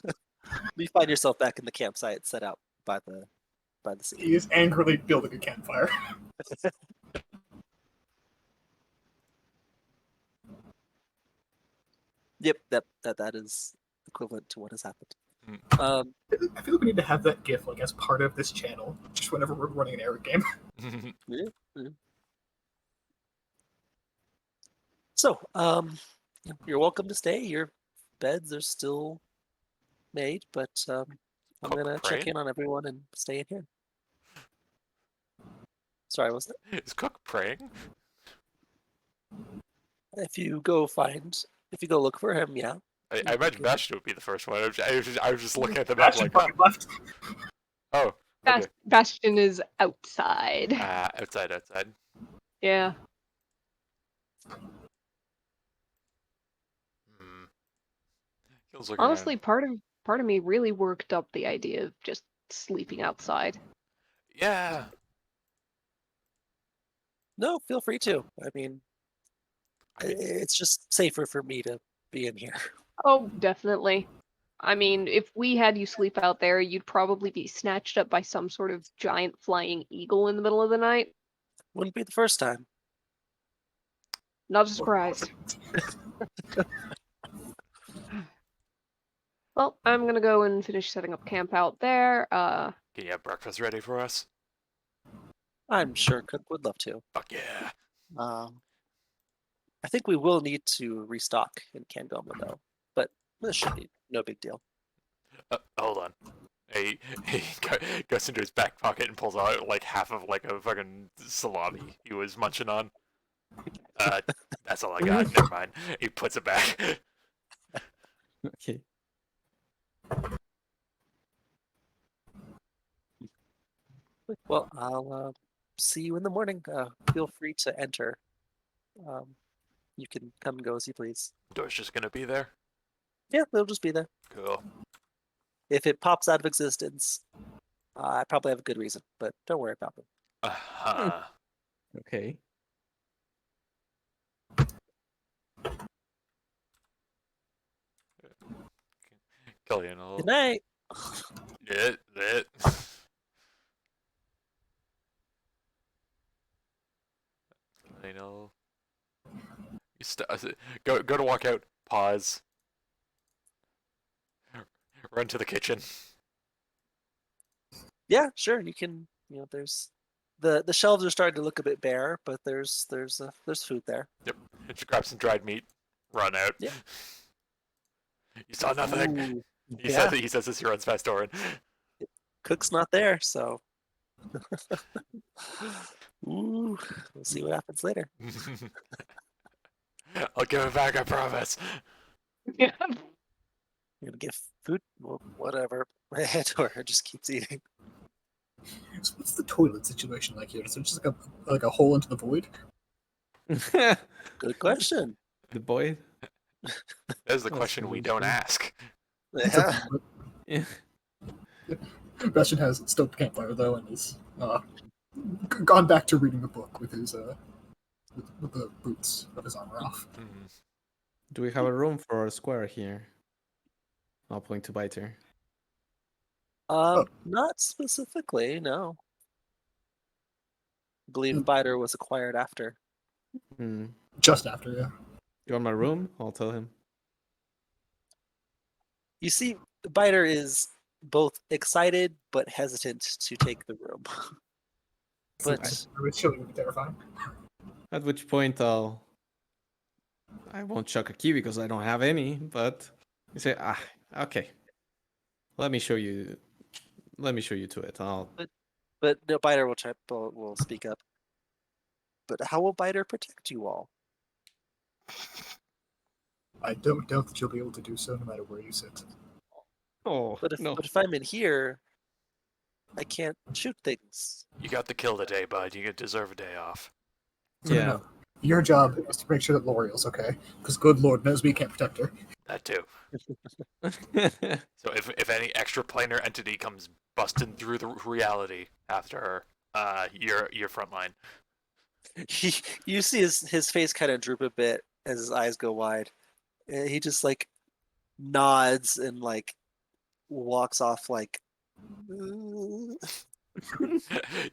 You find yourself back in the campsite set out by the sea. He is angrily building a campfire. Yep, that is equivalent to what has happened. Mm. I feel like we need to have that GIF like as part of this channel, just whenever we're running an Eric game. So, you're welcome to stay. Your beds are still made, but I'm Cook gonna check praying? in on everyone and stay in here. Sorry, was that? Is Cook praying? If you go look for him, yeah. I imagine Bastion would be the first one. I was just looking at the map Bastion like, fucking left. oh, okay. Bastion is outside. Outside. Yeah. Hmm. Feels looking Honestly, part of me really worked up the idea of just sleeping outside. yeah. No, feel free to. I mean, I mean, it's just safer for me to be in here. Oh, definitely. I mean, if we had you sleep out there, you'd probably be snatched up by some sort of giant flying eagle in the middle of the night. Wouldn't be the first time. Not a surprise. Well, I'm gonna go and finish setting up camp out there. can you have breakfast ready for us? I'm sure Cook would love to. Fuck yeah. I think we will need to restock in Kangoma though, but this should be no big deal. Hold on. He goes into his back pocket and pulls out like half of like a fucking salami he was munching on. That's all I got. Never mind. He puts it back. Okay. Well, I'll see you in the morning. Feel free to enter. You can come and go as you please. Door's just gonna be there. Yeah, they'll just be there. Cool. If it pops out of existence, I probably have a good reason, but don't worry about it. Uh-huh. Okay. Killian will. Good night. It. Killian will. Go to walk out. Pause. Run to the kitchen. Yeah, sure. You can. There's the shelves are starting to look a bit bare, but there's food there. Just grab some dried meat. Run out. Yeah. You saw nothing. Ooh, He yeah. says as he runs past Doran. Cook's not there, so. Ooh, we'll see what happens later. I'll give it back, I promise. Yeah. You're gonna get food, well, whatever. Or just keeps eating. So what's the toilet situation like here? Is there just like a hole into the void? Good question. The boy. That's the That's question we really don't cool. ask. It's a Yeah. toilet. Yeah. Bastion has stoked campfire though, and is gone back to reading the book with his with the boots of his armor off. Mhm. Do we have a room for a square here? I'll point to Biter. Not specifically, no. I believe Hmm. Biter was acquired after. Hmm. Just after, yeah. You want my room? I'll tell him. You see, Biter is both excited but hesitant to take the room. But It's chilly would be terrifying. At which point I won't chuck a key because I don't have any, but you say, okay. Let me show you to it. But no, Biter will speak up. But how will Biter protect you all? I don't doubt that you'll be able to do so no matter where you sit. Oh But no. if I'm in here, I can't shoot things. You got to kill the day, bud. You deserve a day off. So Yeah. no. Your job is to make sure that L'Oreal's okay, because good Lord knows we can't protect her. That too. So if any extra planar entity comes busting through the reality after her, you're frontline. You see his face kind of droop a bit as his eyes go wide. He just like nods and like walks off like. You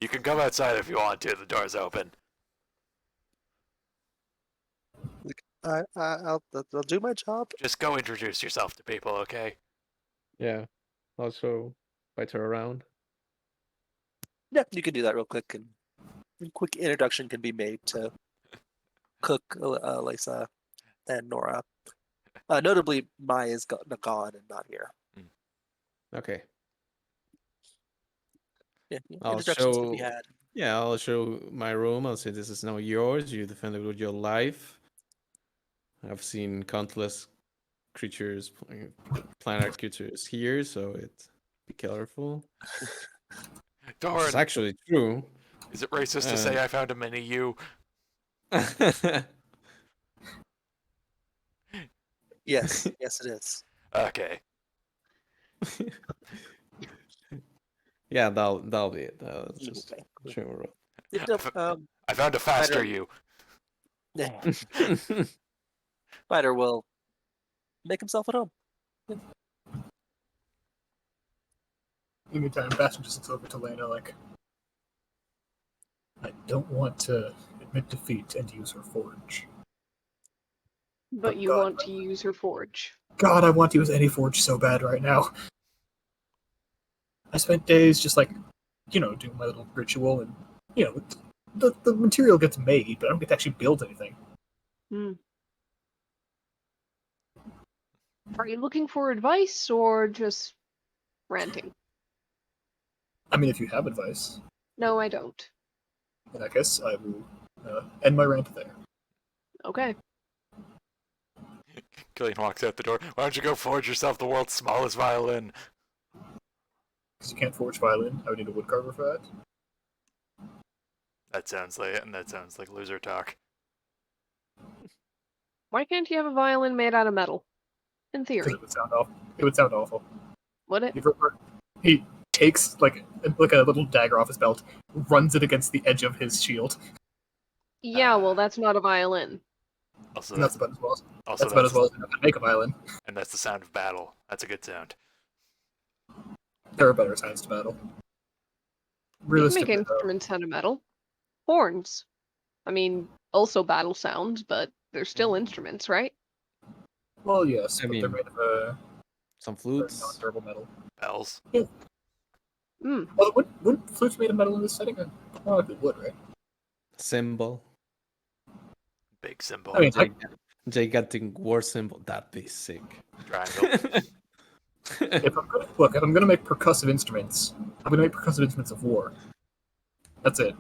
can come outside if you want to. The door's open. I'll do my job. Just go introduce yourself to people, okay? Yeah. Also, bite her around. Yeah, you can do that real quick, and a quick introduction can be made to Cook, Lisa, and Nora. Notably, Mai is gone and not here. Okay. Yeah, I'll introductions can be show. had. Yeah, I'll show my room. I'll say this is now yours. You defended with your life. I've seen countless creatures, planet creatures here, so be careful. This Doran, is actually true. is it racist to say I found a mini you? Yes, yes, it is. Okay. Yeah, that'll be it. Just Okay. show my room. Yeah, no, I found a faster don't- you. yeah, Spider will make himself at home. In the meantime, Bastion just looks over to Lena like, I don't want to admit defeat and use her forge. But you God. want to use her forge. God, I want to use any forge so bad right now. I spent days just like, doing my little ritual, and the material gets made, but I don't get to actually build anything. Are you looking for advice or just ranting? I mean, if you have advice, No, I don't. in that case, I will end my rant there. Okay. Killian walks out the door. Why don't you go forge yourself the world's smallest violin? Because you can't forge violin, I would need a woodcarver for that. That sounds like it, and that sounds like loser talk. Why can't you have a violin made out of metal? In Because theory. it would sound awful. It would sound awful. Would it? He takes like a little dagger off his belt, runs it against the edge of his shield, Yeah, well, that's not a violin. Also, and that's about as well as also that's about as well as I know how to make a violin. and that's the sound of battle. That's a good sound. There are better times to battle. You can make Realistically, though, instruments out of metal. Horns. I mean, also battle sounds, but they're still instruments, right? well, yes, I but they're mean, made of a Some very flutes. non-durable metal. Bells. Mm. Well, wouldn't flutes made of metal in this setting? Well, it would, right? Symbol. Big symbol. I mean, Gigantic war symbol. That'd be sick. Triangle. if I'm gonna make percussive instruments, I'm gonna make percussive instruments of war. That's it.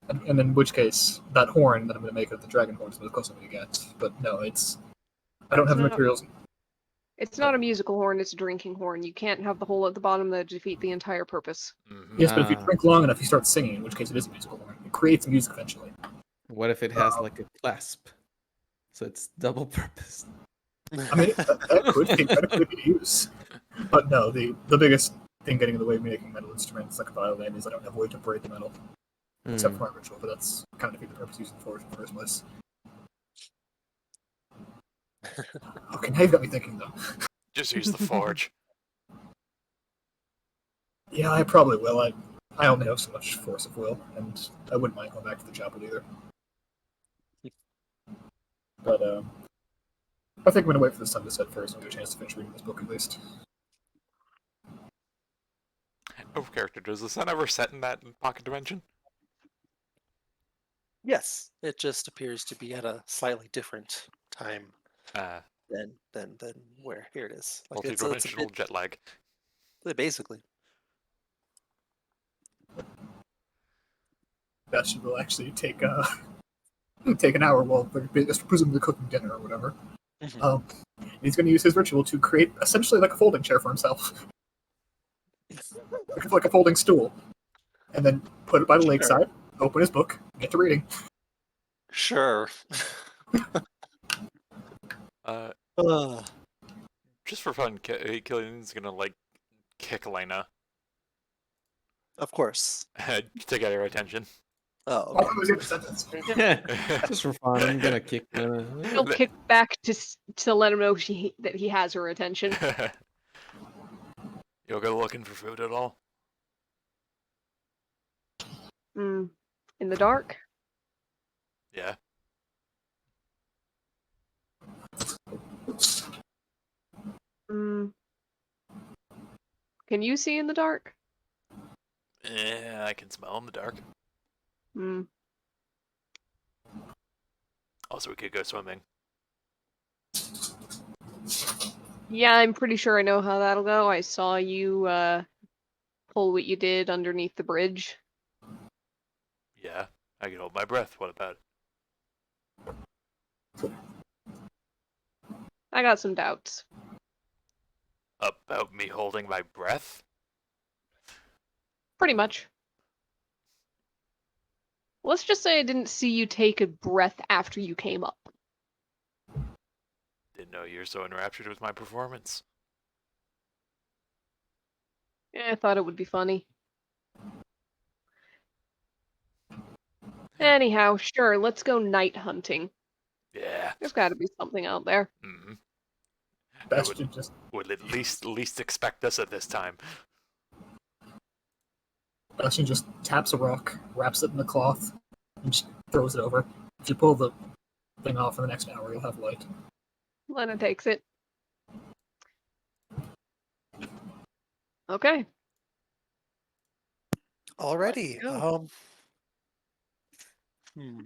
And in which case, that horn that I'm gonna make of the dragon horn is the closest I'm gonna get. But no, I don't have the No. materials. It's not a musical horn, it's a drinking horn. You can't have the hole at the bottom that defeat the entire purpose. Mhm. Yes, but if you Ah. drink long enough, you start singing, in which case it is a musical horn. It creates music eventually. What if it has like a clasp? So it's double purpose. I mean, that could theoretically be used. But no, the biggest thing getting in the way of me making metal instruments like a violin is I don't have a way to break the metal, except for my ritual, but that's kind of defeat the purpose of using the forge in the first place. Okay, now you've got me thinking, though. Just use the forge. Yeah, I probably will. I only have so much force of will, and I wouldn't mind going back to the chapel either. But I think I'm gonna wait for the sun to set first and get a chance to finish reading this book at least. Over character, does the sun ever set in that pocket dimension? Yes, it just appears to be at a slightly different time than where here it is. Like Multi-dimensional jet lag. basically. Sebastian will actually take take an hour while they're presumably cooking dinner or whatever. Mhm. He's going to use his ritual to create essentially like a folding chair for himself, like a folding stool, and then put it by the Sure. lakeside. Open his book, get to reading. Sure. Ugh. Just for fun, Killian's gonna like kick Elena Of course. to get her attention. Oh, I okay. thought it was the other sentence. Just for fun, I'm gonna kick. He'll kick back to let him know that he has her attention. You'll go looking for food at all? In the dark. Yeah. Mm. Can you see in the dark? Yeah, I can smell in the dark. Mm. Also, we could go swimming. Yeah, I'm pretty sure I know how that'll go. I saw you pull what you did underneath the bridge. Yeah, I can hold my breath. What about it? I got some doubts. About me holding my breath? Pretty much. Let's just say I didn't see you take a breath after you came up. Didn't know you were so enraptured with my performance. I thought it would be funny. Anyhow, sure, let's go night hunting. Yeah. There's got to be something out there. Mm-hmm. Sebastian just Would at least expect us at this time. Sebastian just taps a rock, wraps it in the cloth, and just throws it over. If you pull the thing off in the next hour, you'll have light. Lena takes it. Okay. Alrighty. go. Hmm.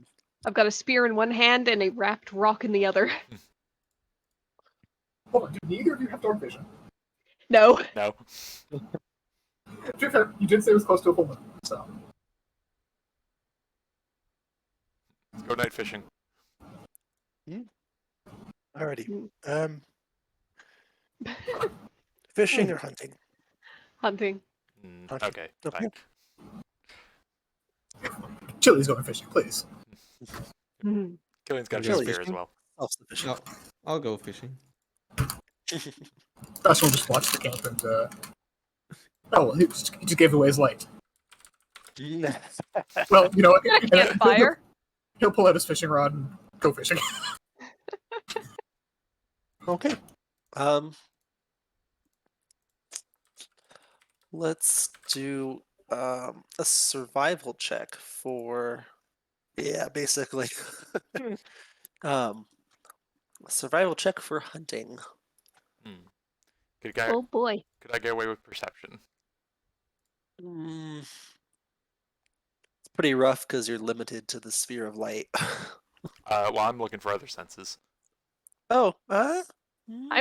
I've got a spear in one hand and a wrapped rock in the other. Hold on, do neither of you have dark vision? No. No. To be fair, you did say it was close to a full moon, so. Let's go night fishing. Alrighty. Mm. Fishing or hunting? Okay, Hunting. Okay. fine. Chili's going fishing, please. Mhm. Killian's got a Chili spear as fishing? well. Self-sufficient. I'll go fishing. Sebastian will just watch the camp and, oh, well, he just gave away his light. Well, you know what? Got a campfire. He'll pull out his fishing rod and go fishing. Okay. Let's do a survival check for basically. A survival check for hunting. Could Oh boy. I get away with perception? It's pretty rough because you're limited to the sphere of light. Well, I'm looking for other senses. Oh, I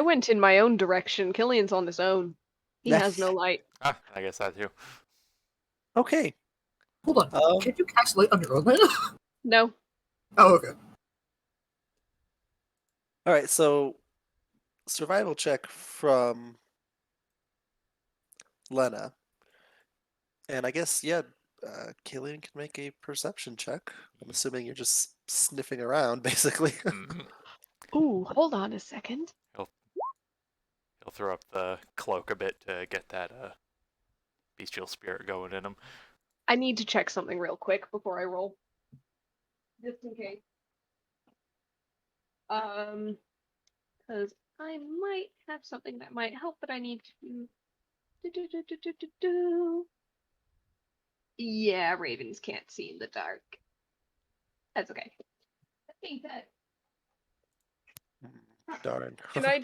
went in my own direction. Killian's on his own. He has no light. Ah, I guess that too. Okay. Hold on. Can you cast light on your own land? No. Oh, okay. All right. So, survival check from Lena, and I guess Killian can make a perception check. I'm assuming you're just sniffing around, basically. Mhm. Ooh, hold on a second. He'll throw up the cloak a bit to get that bestial spirit going in him. I need to check something real quick before I roll. Just in case. Because I might have something that might help, but I need to. Yeah, ravens can't see in the dark. That's okay. That being said, Darn. Can I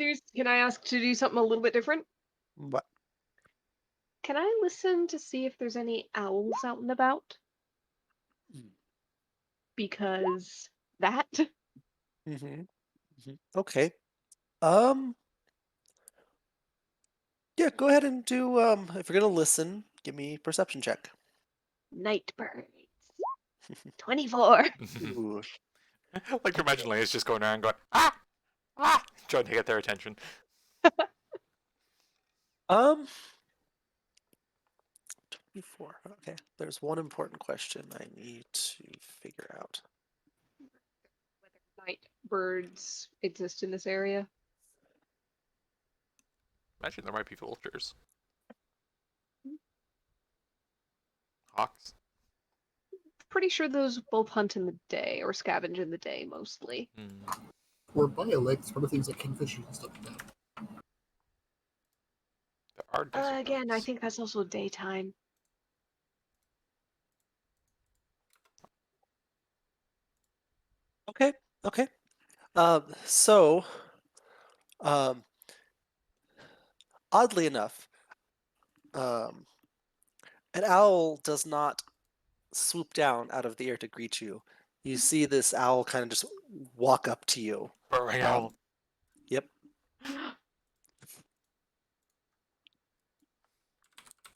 ask to do something a little bit different? What? Can I listen to see if there's any owls out and about? Because that. Okay. Yeah, go ahead and do if you're gonna listen, give me a perception check. Night birds. 24. Ooh. Like to imagine Leia's just going around going, ah! Ah! Trying to get their attention. Um, 24. Okay, there's one important question I need to figure out. Whether night birds exist in this area. Imagine there might be vultures. Hawks. Pretty sure those both hunt in the day or scavenge in the day mostly. Hmm. Or by a lake, it's one of the things like kingfishers and stuff like that. There are desert Again, I dogs. think that's also daytime. Okay, okay. So, um, oddly enough, um, an owl does not swoop down out of the air to greet you. You see this owl kind of just walk up to you. Burrowing owl. Yep,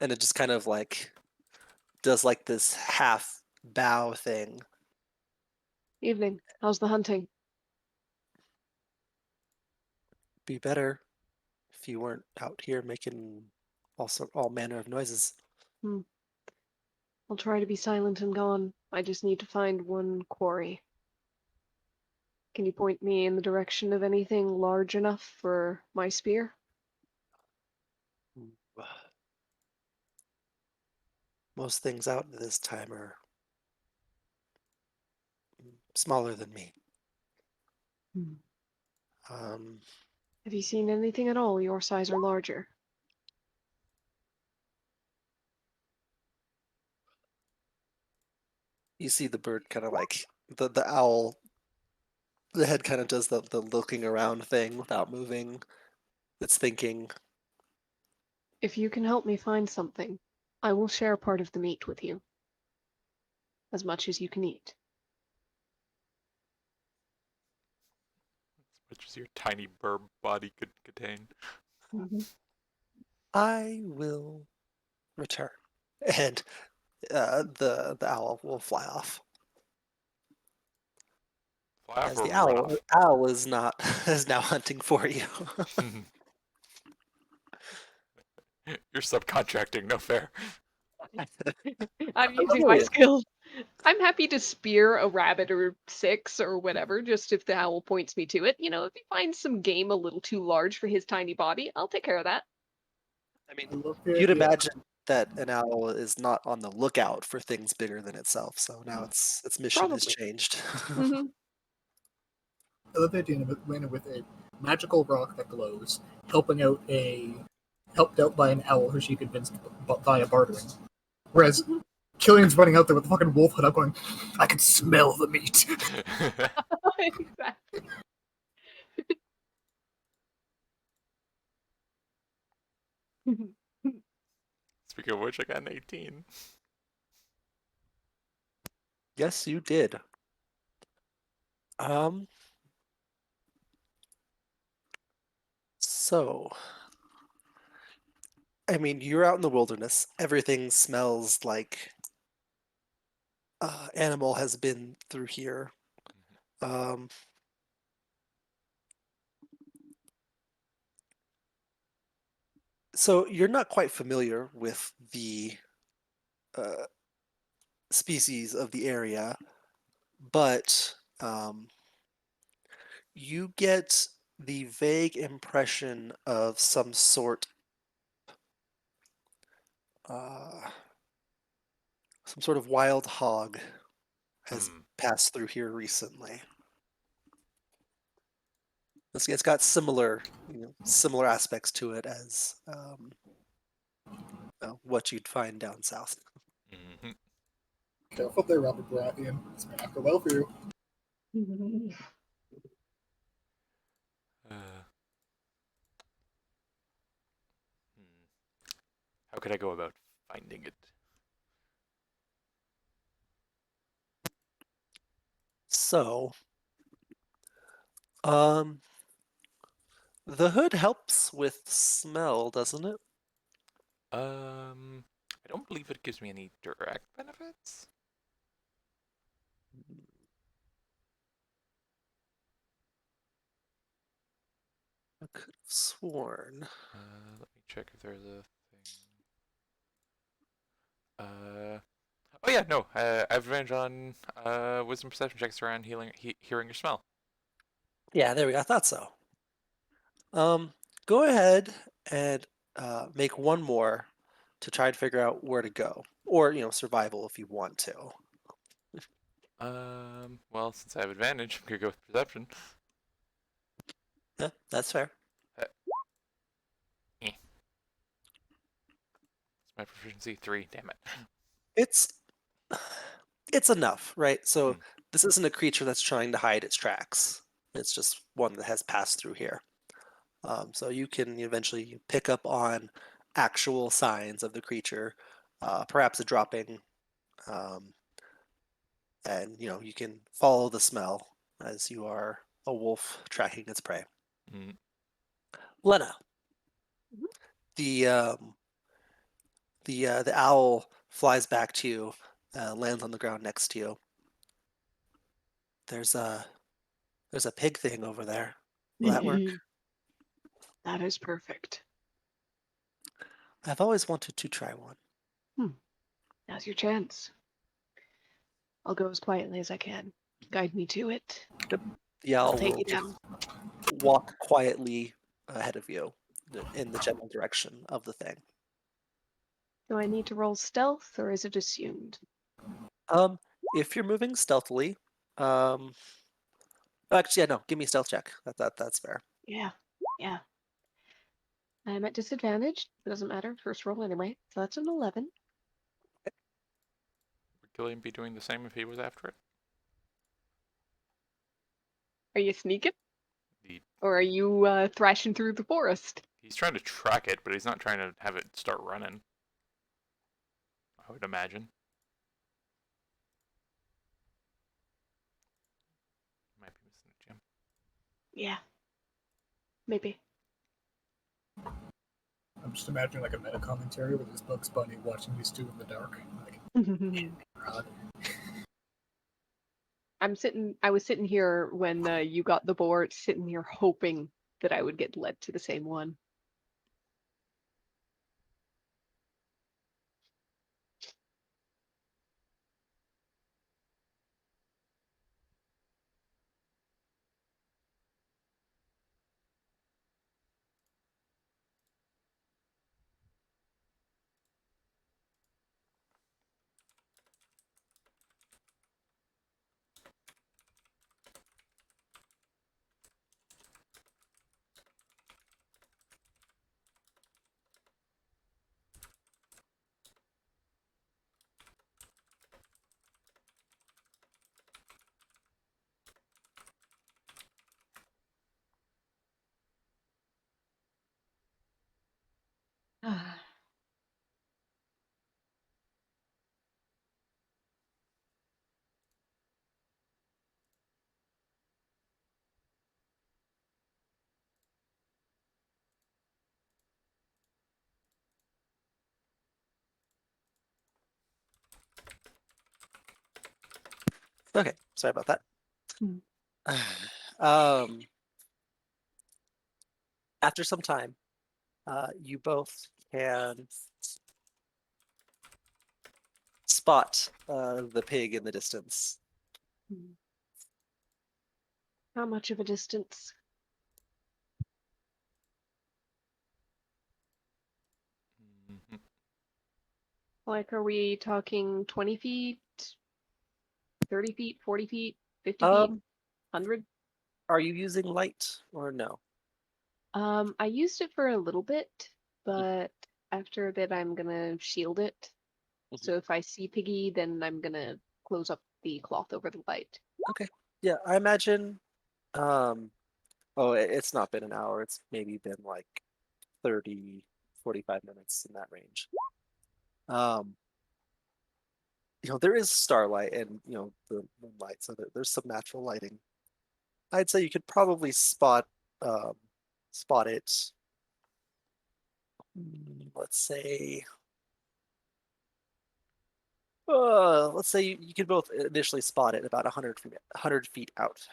and it just kind of like does like this half bow thing. Evening. How's the hunting? Be better if you weren't out here making all manner of noises. I'll try to be silent and gone. I just need to find one quarry. Can you point me in the direction of anything large enough for my spear? Most things out this time are smaller than me. Um, Have you seen anything at all your size or larger? you see the bird kind of like the owl. The head kind of does the looking around thing without moving. It's thinking. If you can help me find something, I will share part of the meat with you. As much as you can eat. As much as your tiny burb body could contain. I will return, and the owl will fly off. Fly off As or the run owl is not is now hunting for you. off. You're subcontracting, no fair. I'm using my skills. I'm happy to spear a rabbit or 6 or whatever, just if the owl points me to it. You know, if he finds some game a little too large for his tiny body, I'll take care of that. I mean, I love the you'd idea. imagine that an owl is not on the lookout for things bigger than itself. So now its mission has Probably. changed. Mhm. I love the idea of landing with a magical rock that glows, helped out by an owl who she convinced via bartering. Whereas Killian's running out there with the fucking wolf hood up going, I can smell the meat. Exactly. Speaking of which, I got an 18. Yes, you did. So, I mean, you're out in the wilderness. Everything smells like animal has been through here. So you're not quite familiar with the species of the area, but you get the vague impression of some sort of wild hog has passed through here recently. It's got similar aspects to it as what you'd find down south. Mm-hmm. Careful there, Robert Baratheon. This may not go well for you. How could I go about finding it? So, the hood helps with smell, doesn't it? I don't believe it gives me any direct benefits. I could have sworn. Let me check if there's a thing. Oh yeah, no. I have advantage on wisdom perception checks around hearing your smell. Yeah, there we go. I thought so. Go ahead and make one more to try and figure out where to go, or survival if you want to. Well, since I have advantage, I'm gonna go with perception. Yeah, that's fair. It's my proficiency 3. Damn it. It's it's enough, right? So Hmm. this isn't a creature that's trying to hide its tracks. It's just one that has passed through here. So you can eventually pick up on actual signs of the creature, perhaps a dropping, um, and you can follow the smell as you are a wolf tracking its prey. Mm. Lena, Mhm. the owl flies back to you, lands on the ground next to you. There's a pig thing over there. Will that work? That is perfect. I've always wanted to try one. Now's your chance. I'll go as quietly as I can. Guide me to it. The I'll owl take will you down. walk quietly ahead of you in the general direction of the thing. Do I need to roll stealth or is it assumed? If you're moving stealthily, um, actually, yeah, no, give me a stealth check. That's fair. Yeah. Yeah. I'm at disadvantage. It doesn't matter. First roll anyway. So that's an 11. Would Gillian be doing the same if he was after it? Are you sneaking? He, Or are you thrashing through the forest? he's trying to track it, but he's not trying to have it start running. I would imagine. Might be missing a gem. Yeah. Maybe. I'm just imagining like a meta commentary with this Bugs Bunny watching these two in the dark. Like, God. I was sitting here when you got the board, sitting here hoping that I would get led to the same one. Okay, sorry about that. Hmm. um, After some time, you both can spot the pig in the distance. How much of a distance? Mhm. Like, are we talking 20 feet, 30 feet, 40 feet, 50 feet, Um, 100? are you using light or no? I used it for a little bit, but after a bit, I'm gonna shield it. Mhm. So if I see Piggy, then I'm gonna close up the cloth over the light. Okay. Yeah, I imagine. Oh, it's not been an hour. It's maybe been like 30, 45 minutes in that range. Um, there is starlight and the moonlight, so there's some natural lighting. I'd say you could probably um, spot it. Let's say Let's say you could both initially spot it about 100 feet out.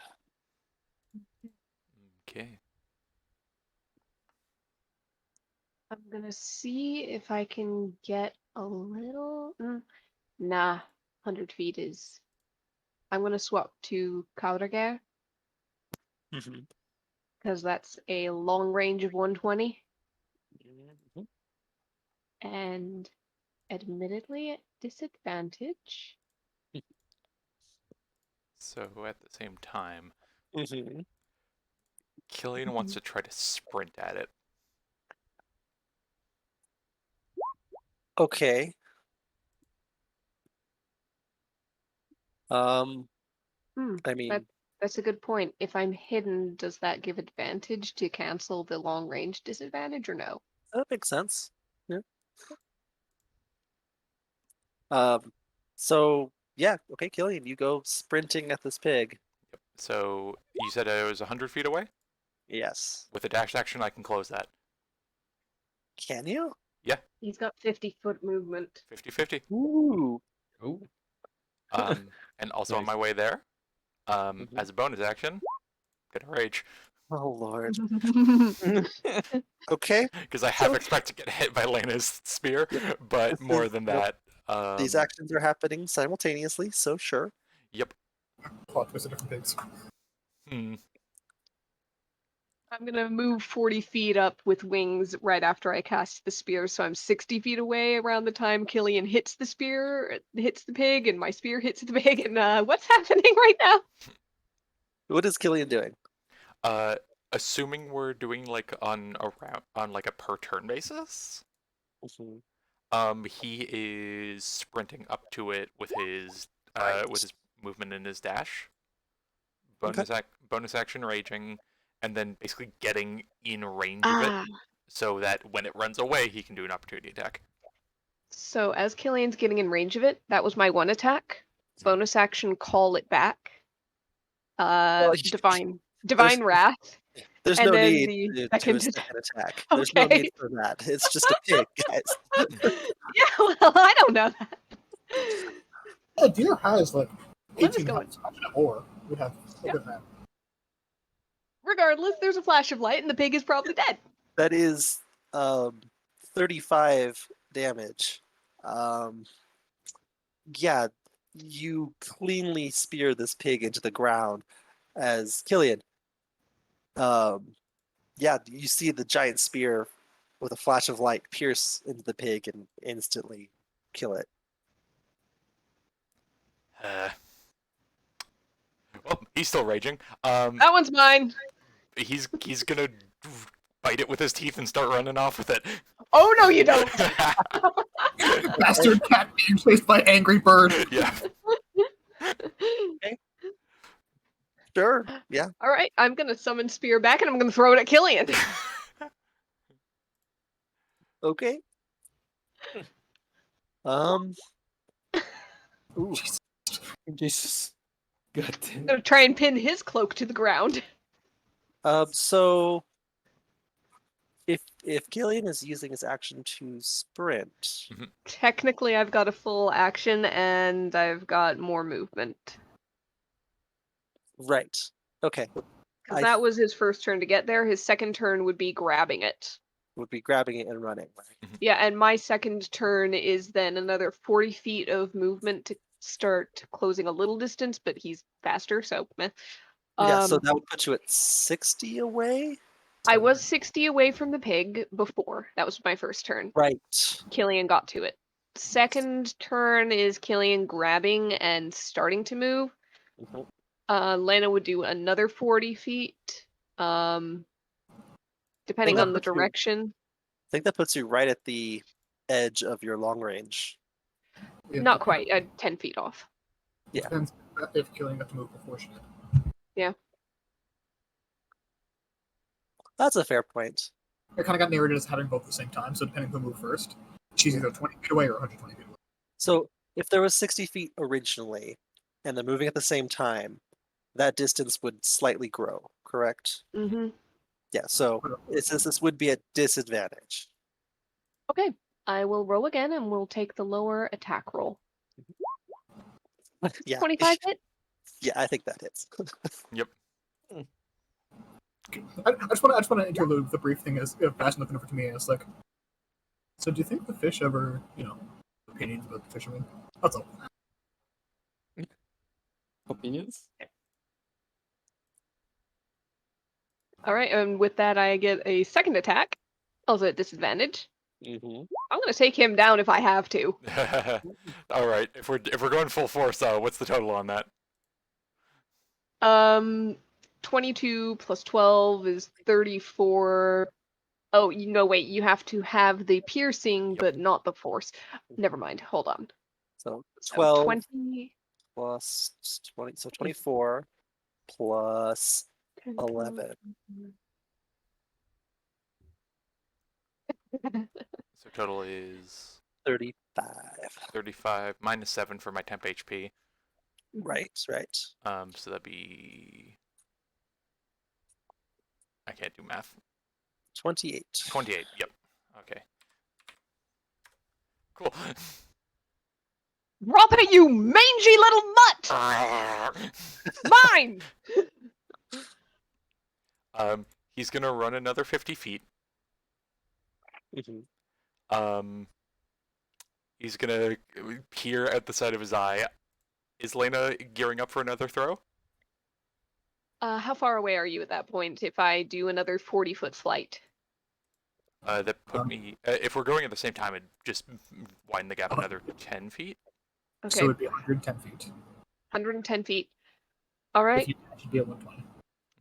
Okay. I'm gonna see if I can get a little. Nah, 100 feet is. I'm gonna swap to Kauderger Mm-hmm. because that's a long range of 120, Mm-hmm. and admittedly at disadvantage. So at the same time, Mm-hmm. Killian wants to try to sprint at it. Okay. Hmm, I mean, That's a good point. If I'm hidden, does that give advantage to cancel the long range disadvantage or no? that makes sense. Yeah. Um, so yeah, okay, Killian, you go sprinting at this pig. Yep. So you said it was 100 feet away? Yes. With a dash action, I can close that. Can you? Yeah, He's got 50-foot movement. 50-50. Ooh. Oh, And also on Nice. my way there, Mhm. as a bonus action, gonna rage. Oh Lord. Okay. Because I So- half expect to get hit by Lena's spear, but This more is- than yep. that, These actions are happening simultaneously, so sure. yep. Plot twist of different pigs. Hmm. I'm gonna move 40 feet up with wings right after I cast the spear, so I'm 60 feet away around the time Killian hits the spear, hits the pig, and my spear hits the pig. And what's happening right now? What is Killian doing? Assuming we're doing like on like a per turn basis, Mhm. he is sprinting up to it with his Right. movement and his dash. Okay. Bonus action raging, and then basically getting in range of Ah, it, so that when it runs away, he can do an opportunity attack. so as Killian's getting in range of it, that was my one attack. Bonus action, call it back. Well, Divine Wrath. There's And no then need the to a second second attack. There's no Okay. need for that. It's just a pig, guys. Yeah, well, I don't know that. Yeah, deer has like Let us 18 go. health. Imagine a boar would have a Yeah. bit of that. Regardless, there's a flash of light, and the pig is probably dead. That is 35 damage. Yeah, you cleanly spear this pig into the ground as Killian. Yeah, you see the giant spear with a flash of light pierce into the pig and instantly kill it. Well, he's still raging. That one's mine. He's gonna bite it with his teeth and start running off with it. Oh no, you don't. Bastard cat being chased by angry bird. Yeah. Sure, yeah. All right, I'm gonna summon spear back, and I'm gonna throw it at Killian. Okay. Ooh. Jesus. God damn. I'm gonna try and pin his cloak to the ground. So if Killian is using his action to sprint, Technically, I've got a full action, and I've got more movement. right? Okay, Because I that was his first turn to get there. His second turn would be grabbing it. would be grabbing it and running. Right? Yeah, and my second turn is then another 40 feet of movement to start closing a little distance, but he's faster, so meh. Yeah, so that would put you at 60 away. I was 60 away from the pig before. That was my first turn. Right. Killian got to it. Second turn is Killian grabbing and starting to move. Mhm. Lena would do another 40 feet. Depending that on the puts you- direction. I think that puts you right at the edge of your long range. Yeah, Not quite, 10 feet off. Yeah. Depends if Killian got to move before she did. That's a fair point. It kind of got narrated as having both at the same time, so depending who moved first, she's either 20 feet away or 120 feet away. So if there was 60 feet originally, and they're moving at the same time, that distance would slightly grow. Correct? Mm-hmm. Yeah. So it says this would be a disadvantage. Okay, I will roll again, and we'll take the lower attack roll. Yeah. 25 hit? Yeah, I think that hits. I just want to interlude the brief thing as Bastian looking over to me and it's like, so do you think the fish ever, opinions about the fishermen? That's all. Opinions? All right, and with that, I get a second attack. Also at disadvantage. Mm-hmm. I'm gonna take him down if I have to. All right. If we're going full force, what's the total on that? 22 plus 12 is 34. Oh, wait, you have to have the piercing, Yep. but not the force. Never mind. Hold on. So So 12 20 plus 20, so 24 plus 10, 12, 11. So total is 35. 35 minus 7 for my temp HP. Right. So that'd be. I can't do math. 28. 28. Yep. Okay. Cool. Drop it, you mangy little mutt! Mine! He's gonna run another 50 feet. Mhm. He's gonna peer at the side of his eye. Is Lena gearing up for another throw? How far away are you at that point if I do another 40-foot flight? That put me. If we're going at the same time, it'd just widen the gap another 10 feet. Okay, So it'd be 110 feet. 110 feet. All right. If you dash, you'd be at 120.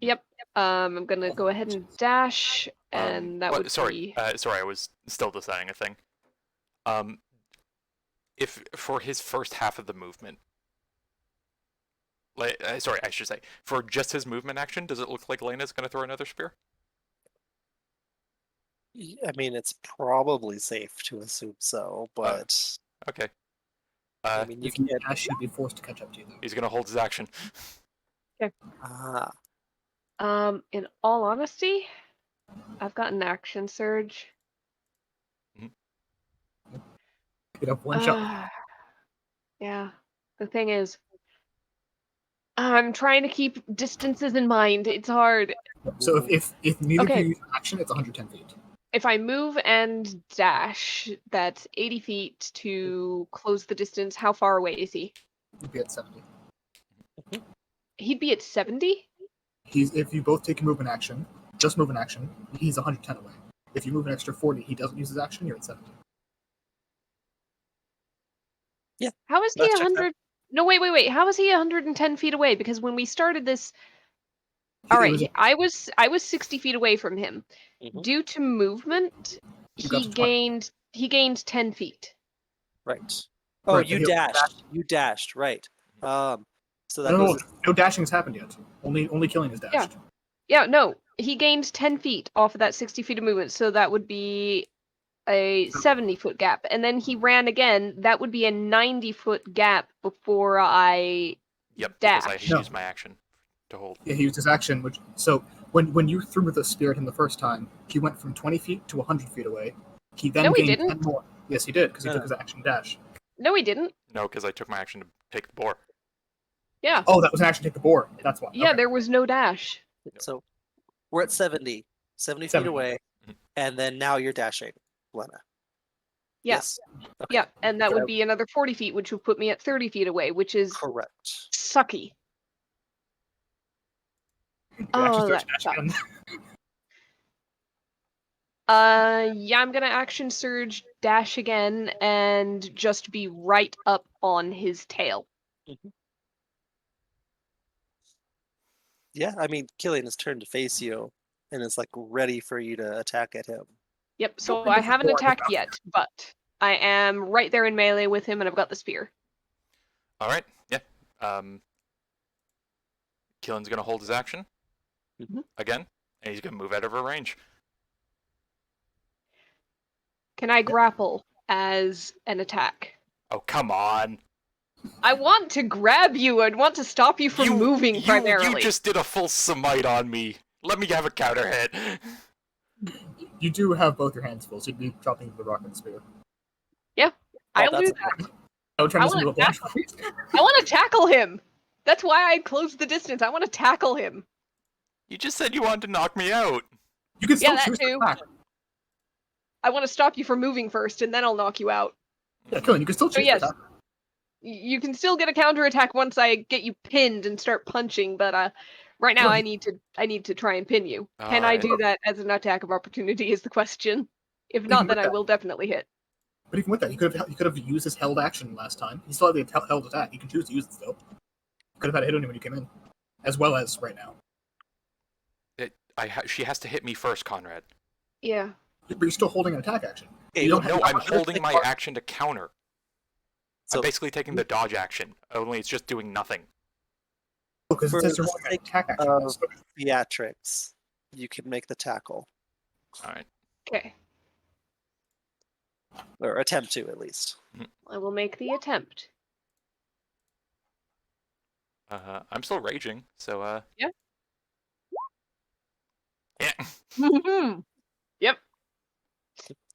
Yep. I'm gonna go ahead and dash, and that would sorry, be. sorry, I was still deciding a thing. If for his first half of the movement, sorry, I should say, for just his movement action, does it look like Lena's gonna throw another spear? I mean, it's probably safe to assume so, but Okay. I mean, you If you can't. dash, you'd be forced to catch up to you, though. He's gonna hold his action. Ah, In all honesty, I've got an action surge. You'd have one shot. Yeah. The thing is, I'm trying to keep distances in mind. It's hard. So if neither Okay. of you use action, it's 110 feet. If I move and dash, that's 80 feet to close the distance. How far away is he? You'd be at 70. He'd be at 70? If you both take a movement action, just movement action, he's 110 away. If you move an extra 40, he doesn't use his action, you're at 70. How is he That checks out. 100? No, wait. How is he 110 feet away? Because when we started this, all It right, was- I was 60 feet away from him. Mhm. Due to movement, You got he to 20. gained 10 feet. right. Oh, Right, you but he'll dashed. You dashed, right. So that No, goes. no dashing's happened yet. Only killing is dashed. Yeah, no, he gained 10 feet off of that 60 feet of movement, so that would be a 70-foot gap. And then he ran again. That would be a 90-foot gap before I Yep, because I dash. No. used my action to hold. Yeah, he used his action, so when you threw the spear at him the first time, he went from 20 feet to 100 feet away. He then No, he gained didn't. 10 more. Yes, he did, because he No. took his action dash. No, he didn't. No, because I took my action to take the boar. Yeah. Oh, that was an action to take the boar. That's why. Yeah, Okay. there was no dash. So we're at 70 feet 70. away, Mhm. and then now you're dashing, Lena. Yeah. Yes. Okay. Yeah, and that Yeah. would be another 40 feet, which would put me at 30 feet away, which is Correct. sucky. You Oh, actually that start to dash again. Yeah, I'm gonna action surge, dash again, and just be right up on his tail. Yeah, I mean, Killian has turned to face you and is like ready for you to attack at him. Yep, so bring I the haven't boar in his attacked mouth. yet, but I am right there in melee with him, and I've got the spear. All right. Yeah. Killen's gonna hold his action Mhm. again, and he's gonna move out of her range. Can I grapple as an attack? Oh, come on. I want to grab you. I'd want to stop you from moving primarily. You just did a full smite on me. Let me have a counter hit. You do have both your hands full, so you'd be dropping the rock and the spear. I'll that's do that. I would turn I this into a wanna blank. I want to tackle him. That's why I closed the distance. I want to tackle him. You just said you wanted to knock me out. You can still Yeah, that choose to too. attack. I want to stop you from moving first, and then I'll knock you out. Yeah, Killian, you can still So choose yes, to attack. you can still get a counterattack once I get you pinned and start punching, but right now Right. I need to try and pin you. Can I Alright. do that as an attack of opportunity is the question. If can not, do then I that. will definitely hit. But even with that, you could have used his held action last time. He still had the held attack. You can choose to use it still. You could have had a hit on him when you came in, as well as right now. She has to hit me first, Conrad. Yeah. But you're still holding an attack action. Okay, You don't No, have- I'm let's holding take my part- action to counter. So I'm basically taking the dodge action, only it's just doing nothing. Because for it says you're the holding an sake attack action. of So theatrics, you can make the tackle, Alright. Okay. or attempt to at least. I will make the attempt. I'm still raging, so Yeah. Yeah. Yep.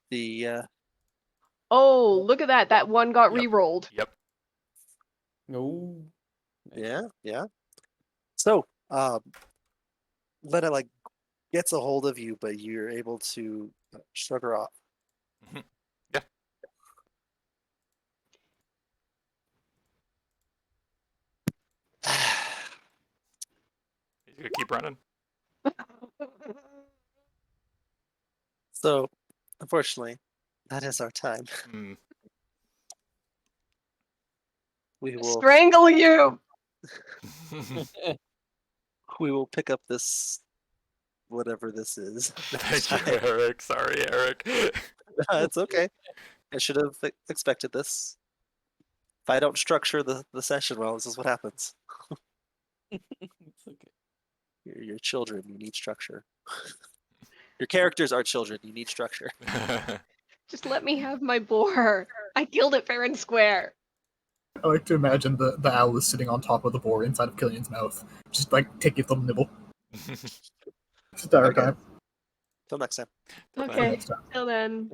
The Oh, look at that. That one got Yep. re-rolled. Yep. No. yeah. So Lena like gets a hold of you, but you're able to shrug her off. Yeah. You gonna keep running? So, unfortunately, that is our time. Hmm. We will Strangle you. pick up this whatever this is. Thank you, Eric. Sorry, Eric. It's okay. I should have expected this. If I don't structure the session well, this is what happens. It's okay. You're your children. You need structure. Your characters are children. You need structure. Just let me have my boar. I killed it fair and square. I like to imagine the owl is sitting on top of the boar inside of Killian's mouth, just like taking a little nibble. It's a dire Okay. time. Till next time. Okay. Next time. Till then.